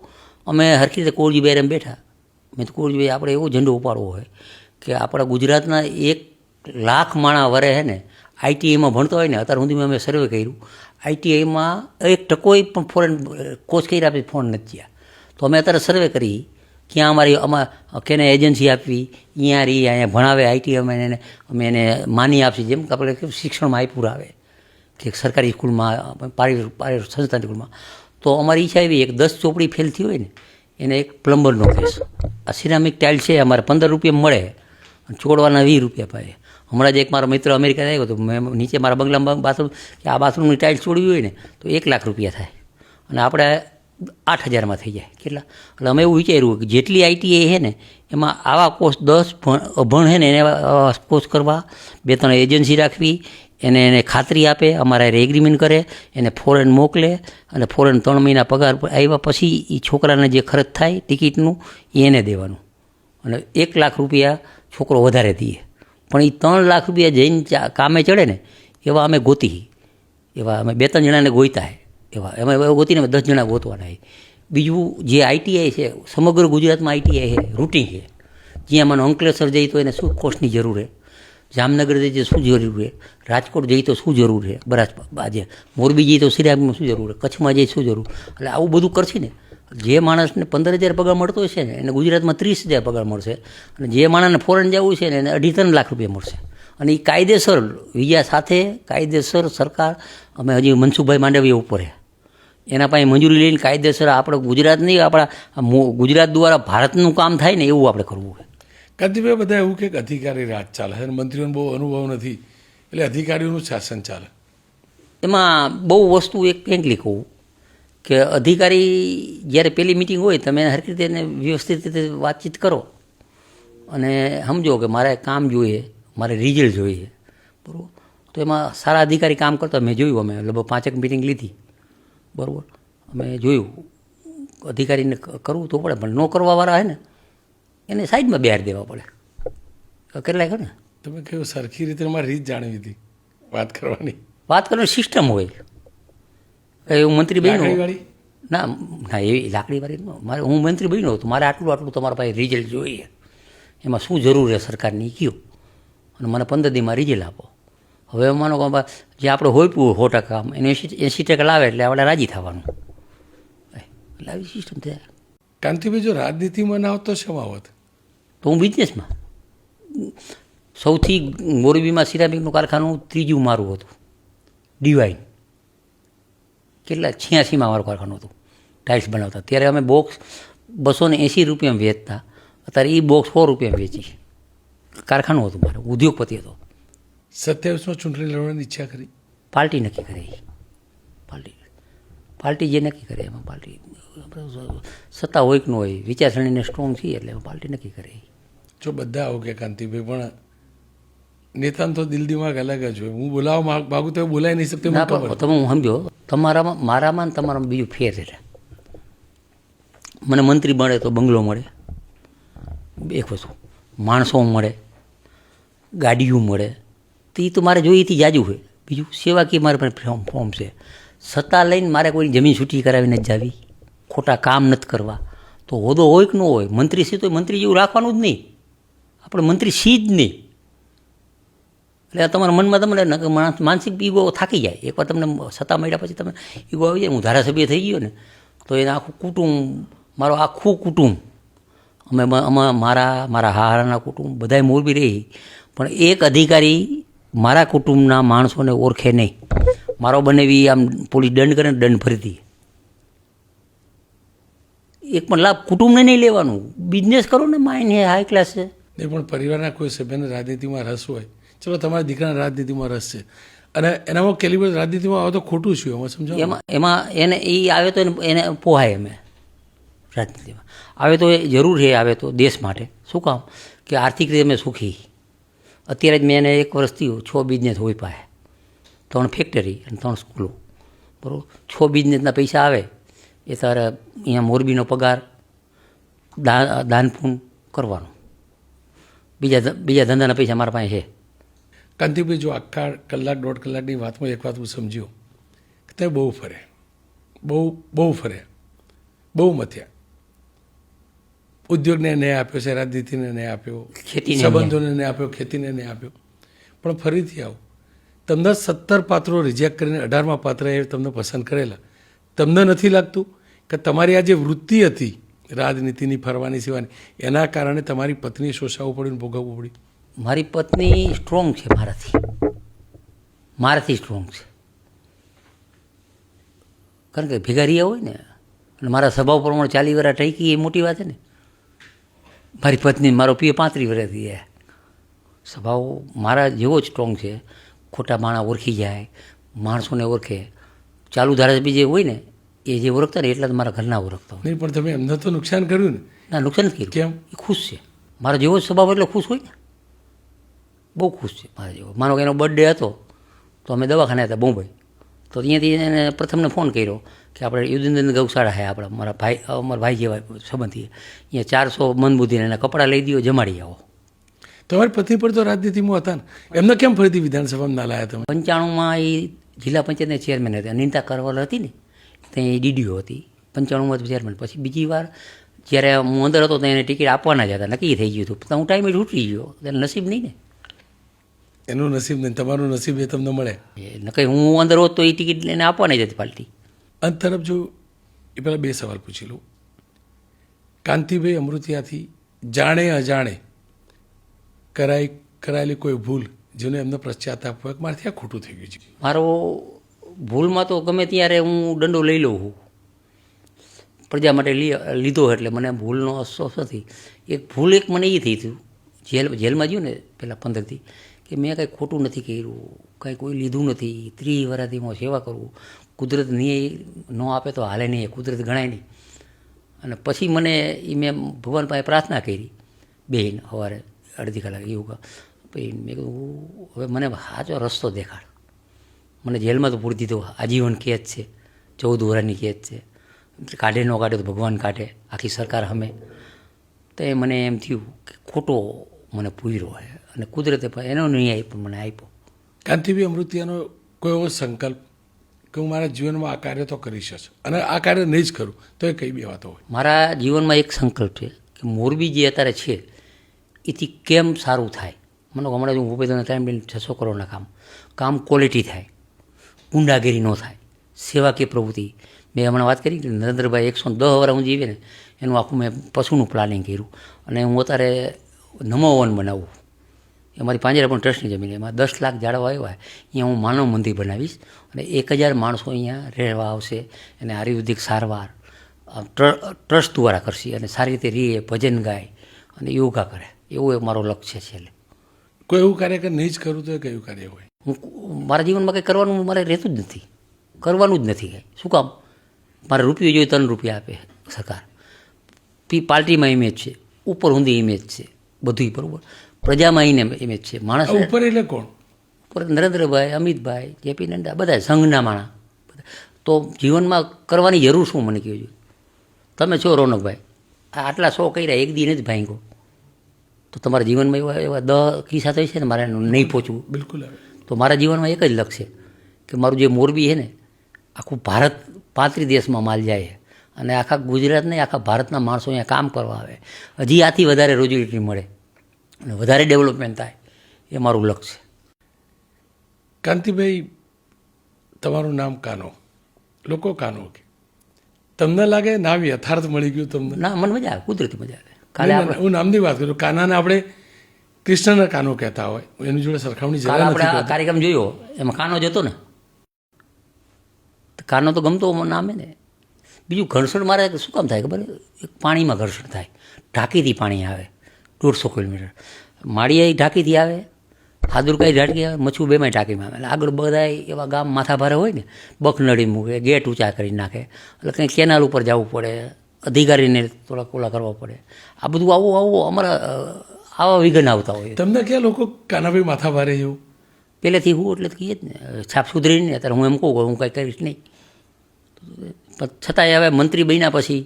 અમે હરખી રીતે કોળજીભાઈ એમ બેઠા. મેં તો કોળજીભાઈ આપણે એવો ઝંડો ઉપાડવો હોય કે આપણા ગુજરાતના 1 લાખ માણા વરે છે ને આઈટીઆઈમાં ભણતો હોય ને. અત્યાર સુધીમાં અમે સર્વે કર્યું, આઈટીઆઈમાં 1% પણ ફોરેન કોર્સ કર્યા પછી ફોન નથી થયા. તો અમે અત્યારે સર્વે કરી ક્યાં આમાં કેને એજન્સી આપવી, અહીંયા ભણાવે આઈટીઆઈમાં, અમે એને માની આપશી. જેમ કે આપણે શિક્ષણમાં આપ્યું આવે કે સરકારી સ્કૂલમાં, પારિવારિક સંસ્થાની સ્કૂલમાં. તો અમારી ઈચ્છા એવી એક 10 ચોપડી ફેલ થઈ હોય ને એને એક પ્લમ્બરનો કેસ. આ સિરામિક ટાઇલ છે અમારે 15 રૂપિયા મળે, ચોડવાના 20 રૂપિયા પાય. હમણાં જ એક મારો મિત્ર અમેરિકા આવ્યો હતો, મેં નીચે મારા બંગલામાં બાથરૂમ કે આ બાથરૂમની ટાઇલ ચોડવી હોય ને તો 1 લાખ રૂપિયા થાય અને આપણે 8,000માં થઈ જાય. કેટલા? એટલે અમે એવું વિચાર્યું કે જેટલી આઈટીઆઈ છે ને એમાં આવા કોર્સ 10 અભણ છે ને એને કોર્સ કરવા, 2-3 એજન્સી રાખવી, એને ખાતરી આપે, અમારા એગ્રીમેન્ટ કરે, એને ફોરેન મોકલે અને ફોરેન 3 મહિના પગાર આવ્યા પછી એ છોકરાને જે ખર્ચ થાય ટિકિટનું એ એને દેવાનું. અને 1 લાખ રૂપિયા છોકરો વધારે દઈએ. પણ એ 3 લાખ રૂપિયા જઈને કામે ચડે ને એવા અમે ગોતી, એવા અમે 2-3 જણાને ગોઈતા હે. એવા એમાં ગોતીને 10 જણા ગોતવાના. બીજું જે આઈટીઆઈ છે સમગ્ર ગુજરાતમાં આઈટીઆઈ છે, રૂટિન છે. જ્યાં મને અંકલેશ્વર જઈ તો એને શું કોર્સની જરૂર છે, જામનગર જઈ તો શું જરૂર છે, રાજકોટ જઈ તો શું જરૂર છે, આજે મોરબી જઈ તો સિરામિકમાં શું જરૂર છે, કચ્છમાં જઈ શું જરૂર. એટલે આવું બધું કરશે ને જે માણસને 15,000 પગાર મળતો હશે ને એને ગુજરાતમાં 30,000 પગાર મળશે. અને જે માણસને ફોરેન જવું છે ને એને 2.5-3 લાખ રૂપિયા મળશે. અને એ કાયદેસર વિઝા સાથે કાયદેસર સરકાર, અમે હજી મનસુખભાઈ માંડવીયા ઉપર એના પાસે મંજૂરી લઈને કાયદેસર આપણે ગુજરાત નહીં, આપણા ગુજરાત દ્વારા ભારતનું કામ થાય ને એવું આપણે કરવું હોય. કાંતિભાઈ, બધા એવું કે અધિકારી રાજ ચાલે છે, મંત્રીઓને બહુ અનુભવ નથી એટલે અધિકારીઓનું શાસન ચાલે. એમાં બહુ વસ્તુ એક ફ્રેન્કલી કહું કે અધિકારી જ્યારે પહેલી મિટિંગ હોય તમે એને હરખી રીતે એને વ્યવસ્થિત રીતે વાતચીત કરો અને સમજો કે મારે કામ જોઈએ, મારે રિઝલ્ટ જોઈએ, બરાબર. તો એમાં સારા અધિકારી કામ કરતા મેં જોયું. અમે લગભગ 5 મિટિંગ લીધી, બરાબર. અમે જોયું અધિકારીને કરવું તો પડે, પણ ન કરવાવાળા હોય ને એને સાઈડમાં બેહાડી દેવા પડે. કેટલાય ખરું ને. તમે કહ્યું સરખી રીતે મારી રીત જાણવી હતી વાત કરવાની. વાત કરવાની સિસ્ટમ હોય. એવું મંત્રી બન્યો લાકડીવાળી? ના ના એવી લાકડીવાળી ન. મારે હું મંત્રી બન્યો તો મારે આટલું તમારા પાસે રિઝલ્ટ જોઈએ. એમાં શું જરૂર છે સરકારની કયો, અને મને 15 દીમાં રિઝલ્ટ આપો. હવે માનો કે જે આપણે હોઈપું 100% એને 80% લાવે એટલે આપણે રાજી થવાનું. એટલે આવી સિસ્ટમ થાય. કાંતિભાઈ, જો રાજનીતિમાં ના હોત તો શેમાં હોત? તો હું બિઝનેસમાં સૌથી મોરબીમાં સિરામિકનું કારખાનું 3જું મારું હતું, ડિવાઇન. કેટલા 86માં મારું કારખાનું હતું ટાઇલ્સ બનાવતા. ત્યારે અમે બોક્સ 280 રૂપિયામાં વેચતા, અત્યારે એ બોક્સ 100 રૂપિયામાં વેચી. કારખાનું હતું મારું, ઉદ્યોગપતિ હતો. 27માં ચૂંટણી લડવાની ઈચ્છા કરી? પાર્ટી નક્કી કરે. પાર્ટી જે નક્કી કરે એમાં પાર્ટી સત્તા હોય કે ન હોય, વિચારસરણીને સ્ટ્રોંગ છીએ એટલે એમાં પાર્ટી નક્કી કરે. જો બધા આવું કે કાંતિભાઈ, પણ નેતાનો તો દિલ દિમાગ અલગ જ હોય. હું બોલાવવા માગું તો બોલાવી નહીં શકતો. ના પણ તમે હું સમજો, તમારામાં મારામાં ને તમારામાં બીજું ફેર છે. મને મંત્રી મળે તો બંગલો મળે, એક વસ્તુ. માણસો મળે, ગાડીઓ મળે, તો એ તો મારે જોઈએ એથી જાજુ હોય. બીજું સેવાકીય મારે પણ ફોર્મ છે. સત્તા લઈને મારે કોઈ જમીન છૂટી કરાવીને જ જાવી, ખોટા કામ નથી કરવા. તો હોદો હોય કે ન હોય, મંત્રી સી તો મંત્રી જેવું રાખવાનું જ નહીં. આપણે મંત્રી સી જ નહીં. એટલે તમારા મનમાં તમને માનસિક ઈગો થાકી જાય. એકવાર તમને સત્તા મળ્યા પછી તમે ઈગો આવી જાય. હું ધારાસભ્ય થઈ ગયો ને તો એને આખું કુટુંબ, મારું આખું કુટુંબ, અમે મારા હારાના કુટુંબ બધાય મોરબી રહી, પણ એક અધિકારી મારા કુટુંબના માણસોને ઓળખે નહીં. મારો બનેવી આમ પોલીસ દંડ કરે ને દંડ ભરી દે. એક પણ લાભ કુટુંબને નહીં લેવાનું. બિઝનેસ કરો ને, માઇન્ડ હે હાઈ ક્લાસ છે. નહીં, પણ પરિવારના કોઈ સભ્યને રાજનીતિમાં રસ હોય, ચલો તમારા દીકરાને રાજનીતિમાં રસ છે અને એનામાં કેલિબર રાજનીતિમાં આવે તો ખોટું શું એમાં સમજાવો? એમાં એને એ આવે તો એને પોહાય. અમે રાજનીતિમાં આવે તો એ જરૂર છે, આવે તો દેશ માટે. શું કામ કે આર્થિક રીતે અમે સુખી. અત્યારે જ મેં એને 1 વર્ષ થયું 6 બિઝનેસ હોય પાસે, 3 ફેક્ટરી અને 3 સ્કૂલો, બરાબર. 6 બિઝનેસના પૈસા આવે એ તારે અહીંયા મોરબીનો પગાર દાન પૂન કરવાનું. બીજા ધંધાના પૈસા મારા પાસે છે. કાંતિભાઈ, જો આખા કલાક 1.5 કલાકની વાતમાં એક વાત હું સમજ્યો કે તમે બહુ ફર્યા, બહુ ફર્યા, બહુ મથ્યા. ઉદ્યોગને ન્યાય આપ્યો છે, રાજનીતિને ન્યાય આપ્યો, સંબંધોને ન્યાય આપ્યો, ખેતીને ન્યાય આપ્યો. પણ ફરીથી આવું, તમને 17 પાત્રો રિજેક્ટ કરીને 18મા પાત્રએ તમને પસંદ કરેલા. તમને નથી લાગતું કે તમારી આ જે વૃત્તિ હતી રાજનીતિની, ફરવાની, સિવાની, એના કારણે તમારી પત્ની શોષાવવું પડ્યું, ભોગવવું પડ્યું? મારી પત્ની સ્ટ્રોંગ છે મારાથી સ્ટ્રોંગ છે. કારણ કે ભેગા રહ્યા હોય ને, અને મારા સ્વભાવ પ્રમાણે 40 વર્ષ ટકી એ મોટી વાત છે ને. મારી પત્ની, મારો પીએ 35 વર્ષથી એ સ્વભાવ મારા જેવો જ સ્ટ્રોંગ છે. ખોટા માણસ ઓળખી જાય, માણસોને ઓળખે. ચાલુ ધારાસભ્ય જે હોય ને એ જે ઓળખતા ને એટલા જ મારા ઘરના ઓળખતા હોય. નહીં, પણ તમે એમને તો નુકસાન કર્યું ને? ના, નુકસાન નથી કર્યું. કેમ? એ ખુશ છે. મારો જેવો જ સ્વભાવ એટલે ખુશ હોય ને, બહુ ખુશ છે મારા જેવો. માનો કે એનો બર્થડે હતો તો અમે દવાખાને હતા બોમ્બે, તો અહીંયાથી એને પ્રથમને ફોન કર્યો કે આપણે યુધિનંદન ગૌશાળા છે આપણા, અમારા ભાઈ જેવા સંબંધી, અહીંયા 400 મંદબુદ્ધિને એના કપડાં લઈ દો, જમાડી આવો. તમારી પત્ની પર તો રાજનીતિમાં હતા ને, એમને કેમ ફરીથી વિધાનસભામાં ના લાયા તમે? 95માં એ જિલ્લા પંચાયતના ચેરમેન હતા. અનિતા કરવાલ હતી ને ત્યાં એ ડીડીઓ હતી. 95માં ચેરમેન. પછી બીજી વાર જ્યારે હું અંદર હતો તો એને ટિકિટ આપવાના જ હતા, નક્કી થઈ ગયું હતું. તો હું ટાઈમે છૂટી ગયો. એને નસીબ નહીં ને. એનું નસીબ નહીં, તમારું નસીબ એ તમને મળે. નકર હું અંદર હોત તો એ ટિકિટ લઈને આપવાની જ હતી પાર્ટી. અંત તરફ જો એ પહેલાં 2 સવાલ પૂછી લઉં. કાંતિભાઈ અમૃતિયાથી જાણે અજાણે કરાયેલી કોઈ ભૂલ જેને એમને પશ્ચાતાપ હોય કે મારાથી આ ખોટું થઈ ગયું છે? મારો ભૂલમાં તો ગમે ત્યારે હું દંડો લઈ લઉં છું. પ્રજા માટે લીધો એટલે મને ભૂલનો અફસોસ નથી. એક ભૂલ મને એ થઈ હતું, જેલમાં ગયું ને પહેલાં 15 દી, કે મેં કાંઈ ખોટું નથી કર્યું, કાંઈ કોઈ લીધું નથી. 30 વર્ષથી હું સેવા કરું. કુદરત નહીં ન આપે તો હાલે નહીં, કુદરત ગણાય નહીં. અને પછી મને એ મેં ભગવાન પાસે પ્રાર્થના કરી બેન સવારે 1.5 કલાક એવું. પછી મેં કીધું હવે મને સાચો રસ્તો દેખાડ. મને જેલમાં તો પૂરી દીધો, આજીવન કેદ છે, 14 વર્ષની કેદ છે. કાઢે ન કાઢે તો ભગવાન કાઢે, આખી સરકાર સામે. તો એ મને એમ થયું કે ખોટો મને પૂર્યો છે. અને કુદરતે પણ એનો ન્યાય પણ મને આપ્યો. કાંતિભાઈ અમૃતિયાનો કોઈ એવો સંકલ્પ કે હું મારા જીવનમાં આ કાર્ય તો કરીશ જ અને આ કાર્ય નહીં જ કરું તો એ કઈ બી વાતો હોય? મારા જીવનમાં એક સંકલ્પ છે કે મોરબી જે અત્યારે છે એથી કેમ સારું થાય. મને હમણાં હું ભૂપેન્દ્રના ટાઈમ લઈને 600 કરોડના કામ ક્વોલિટી થાય, ગુંડાગીરી ન થાય, સેવાકીય પ્રવૃત્તિ. મેં હમણાં વાત કરી કે નરેન્દ્રભાઈ 110 વર્ષ હું જીવે ને એનું આખું મેં પશુનું પ્લાનિંગ કર્યું અને હું અત્યારે નમો વન બનાવું. એ મારી પાંજરાપોળ ટ્રસ્ટની જમીન, એમાં 10 લાખ ઝાડવા આવ્યા. અહીંયા હું માનવ મંદિર બનાવીશ અને 1000 માણસો અહીંયા રહેવા આવશે અને આયુર્વેદિક સારવાર ટ્રસ્ટ દ્વારા કરશે અને સારી રીતે રીએ, ભજન ગાય અને યોગા કરે. એવું એક મારો લક્ષ્ય છે. છેલ્લે કોઈ એવું કાર્ય કે નહીં જ કરું તો એ કયું કાર્ય હોય? હું મારા જીવનમાં કંઈ કરવાનું મારે રહેતું જ નથી, કરવાનું જ નથી કંઈ. શું કામ? મારે રૂપિયો જોઈએ 3 રૂપિયા આપે સરકાર, પાર્ટીમાં ઇમેજ છે, ઉપર ઊંધી ઇમેજ છે, બધું બરાબર, પ્રજામાં ઇમેજ છે. માણસ ઉપર એટલે કોણ? ઉપર નરેન્દ્રભાઈ, અમિતભાઈ, જેપી નડ્ડા, બધા સંઘના માણા. તો જીવનમાં કરવાની જરૂર શું મને કહો છો? તમે છો રોનકભાઈ, આટલા 100 કર્યા, એક દી નથી ભાંગ્યો, તો તમારા જીવનમાં એવા 10 કિસ્સા થઈ છે ને મારે નહીં પહોંચવું. બિલકુલ. તો મારા જીવનમાં એક જ લક્ષ્ય કે મારું જે મોરબી છે ને, આખું ભારત 35 દેશમાં માલ જાય અને આખા ગુજરાત નહીં, આખા ભારતના માણસો અહીંયા કામ કરવા આવે, હજી આથી વધારે રોજીરોટી મળે અને વધારે ડેવલપમેન્ટ થાય, એ મારું લક્ષ્ય. કાંતિભાઈ, તમારું નામ કાનો, લોકો કાનો કે તમને લાગે નામ યથાર્થ મળી ગયું તમને? ના, મને મજા આવે, કુદરતી મજા આવે. કાલે હું નામની વાત કરું, કાનાને આપણે કૃષ્ણના કાનો કહેતા હોય, એની જોડે સરખામણી કાલે આપણે આ કાર્યક્રમ જોયો એમાં કાનો જ હતો ને, કાનો તો ગમતો નામ હે ને. બીજું ઘર્ષણ મારે શું કામ થાય ખબર? એક પાણીમાં ઘર્ષણ થાય, ઢાંકીથી પાણી આવે 150 કિલોમીટર, માળિયાઈ ઢાંકીથી આવે, હાદુરકાઈ ઢાંકી આવે, મચ્છુ બેમાંય ટાંકીમાં આવે. એટલે આગળ બધા એવા ગામ માથાભારે હોય ને, બખનડી મૂકે, ગેટ ઊંચા કરી નાખે, એટલે કંઈ કેનાલ ઉપર જવું પડે, અધિકારીને થોડા કોલા કરવા પડે. આ બધું આવું અમારા આવા વિઘન આવતા હોય. તમને ક્યાં લોકો કાનાભાઈ માથા ભારે એવું? પહેલેથી હું એટલે કહીએ જ ને, છાપ સુધરીને અત્યારે હું એમ કહું કે હું કંઈ કરીશ નહીં. પણ છતાંય હવે મંત્રી બન્યા પછી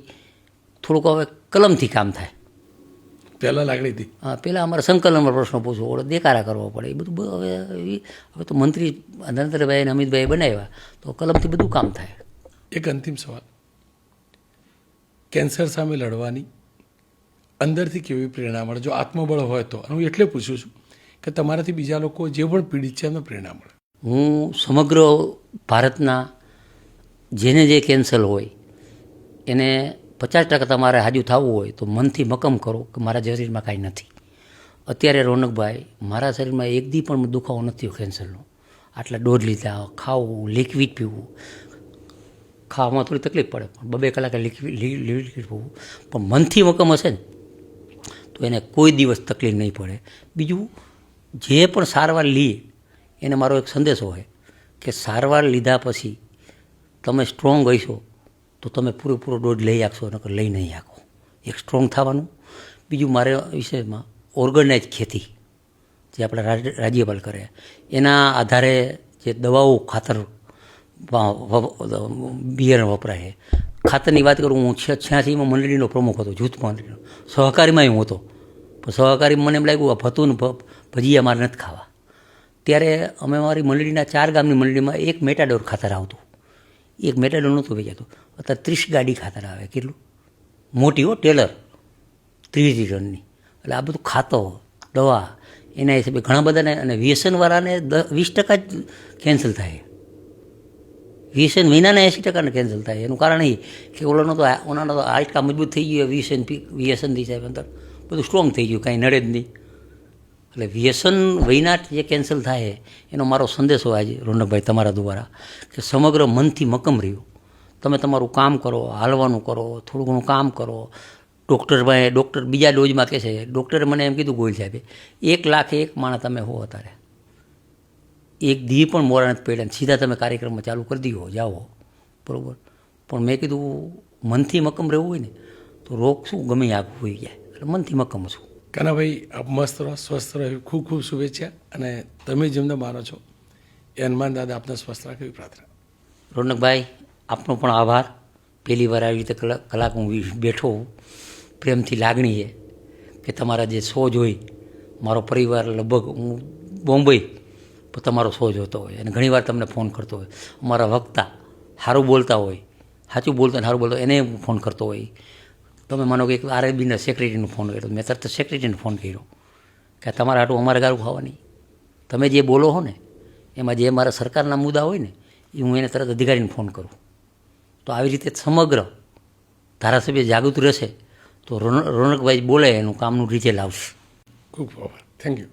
થોડુંક હવે કલમથી કામ થાય. પહેલાં લાગણી હતી. હા, પહેલાં અમારે સંકલનમાં પ્રશ્નો પૂછવો પડે, દેકારા કરવા પડે, એ બધું હવે તો મંત્રી નરેન્દ્રભાઈ અને અમિતભાઈ બનાવ્યા તો કલમથી બધું કામ થાય. એક અંતિમ સવાલ, કેન્સર સામે લડવાની અંદરથી કેવી પ્રેરણા મળે? જો આત્મબળ હોય તો. હું એટલે પૂછું છું કે તમારાથી બીજા લોકો જે પણ પીડિત છે એમને પ્રેરણા મળે. હું સમગ્ર ભારતના જેને જે કેન્સર હોય એને 50% તમારે હાજુ થવું હોય તો મનથી મક્કમ કરો કે મારા શરીરમાં કાંઈ નથી. અત્યારે રોનકભાઈ, મારા શરીરમાં એક દી પણ દુખાવો નથી કેન્સરનો. આટલા ડોઝ લીધા, ખાવું, લિક્વિડ પીવું, ખાવામાં થોડી તકલીફ પડે પણ 2 કલાકે લિક્વિડ પીવું, પણ મનથી મક્કમ હશે ને તો એને કોઈ દિવસ તકલીફ નહીં પડે. બીજું, જે પણ સારવાર લે એને મારો એક સંદેશો હોય કે સારવાર લીધા પછી તમે સ્ટ્રોંગ હશો તો તમે પૂરેપૂરો ડોઝ લઈ આપશો, નકર લઈ નહીં આપો. એક સ્ટ્રોંગ થવાનું. બીજું મારા વિષયમાં ઓર્ગેનાઇઝ ખેતી જે આપણા રાજ્યપાલ કરે એના આધારે જે દવાઓ, ખાતર બિયારણ વપરાય. ખાતરની વાત કરું, હું 86માં મંડળીનો પ્રમુખ હતો, જૂથ મંડળીનો. સહકારીમાં હું હતો, પણ સહકારીમાં મને એમ લાગ્યું આ ભતું ને ભજીયા મારે નથી ખાવા. ત્યારે અમે મારી મંડળીના 4 ગામની મંડળીમાં એક મેટાડોર ખાતર આવતું, એક મેટાડોર નહોતું વેચાતું. અત્યારે 30 ગાડી ખાતર આવે. કેટલું મોટી હો, ટેલર 30 ટનની. એટલે આ બધું ખાતો, દવા, એના હિસાબે ઘણા બધાને, અને વ્યસનવાળાને 20% જ કેન્સલ થાય. વ્યસન વિનાના 80% કેન્સલ થાય. એનું કારણ એ કે ઓલાનો તો હાડકા મજબૂત થઈ ગયું, વ્યસનથી સાહેબ અંદર બધું સ્ટ્રોંગ થઈ ગયું, કાંઈ નડે જ નહીં. એટલે વ્યસન વિના જે કેન્સલ થાય એનો મારો સંદેશો આજે રોનકભાઈ તમારા દ્વારા કે સમગ્ર મનથી મક્કમ રહ્યું. તમે તમારું કામ કરો, હાલવાનું કરો, થોડું ઘણું કામ કરો. ડૉક્ટર બીજા ડોઝમાં કહે છે, ડૉક્ટરે મને એમ કીધું ગોયલ સાહેબે 1,01,000 માણસ તમે હો અત્યારે, એક દી પણ મોડા નથી પડ્યા, સીધા તમે કાર્યક્રમમાં ચાલુ કરી દો, જાઓ, બરાબર. પણ મેં કીધું મનથી મક્કમ રહેવું હોય ને તો રોગ શું ગમે આગળ હોઈ જાય. એટલે મનથી મક્કમ છું. કાનાભાઈ, આપ મસ્ત રહો, સ્વસ્થ રહો, ખૂબ ખૂબ શુભેચ્છા. અને તમે જેમને માનો છો એ હનુમાન દાદા આપને સ્વસ્થ રાખે એવી પ્રાર્થના. રોનકભાઈ, આપનો પણ આભાર. પહેલી વાર આવી રીતે કલાક હું બેઠો હું, પ્રેમથી લાગણી છે કે તમારા જે શો જોઈ મારો પરિવાર લગભગ હું બોમ્બે તમારો શો જોતો હોય અને ઘણીવાર તમને ફોન કરતો હોય. અમારા વક્તા સારું બોલતા હોય, સાચું બોલતા અને સારું બોલતા એને હું ફોન કરતો હોય. તમે માનો કે એક આરએબીના સેક્રેટરીનો ફોન કર્યો, મેં તરત સેક્રેટરીને ફોન કર્યો કે તમારા હાટું અમારે ગારું ખાવાની, તમે જે બોલો છો ને એમાં જે મારા સરકારના મુદ્દા હોય ને એ હું એને તરત અધિકારીને ફોન કરું. તો આવી રીતે સમગ્ર ધારાસભ્ય જાગૃત રહેશે તો રોનકભાઈ બોલે એનું કામનું રિઝલ્ટ આવશે. ખૂબ આભાર. Thank you.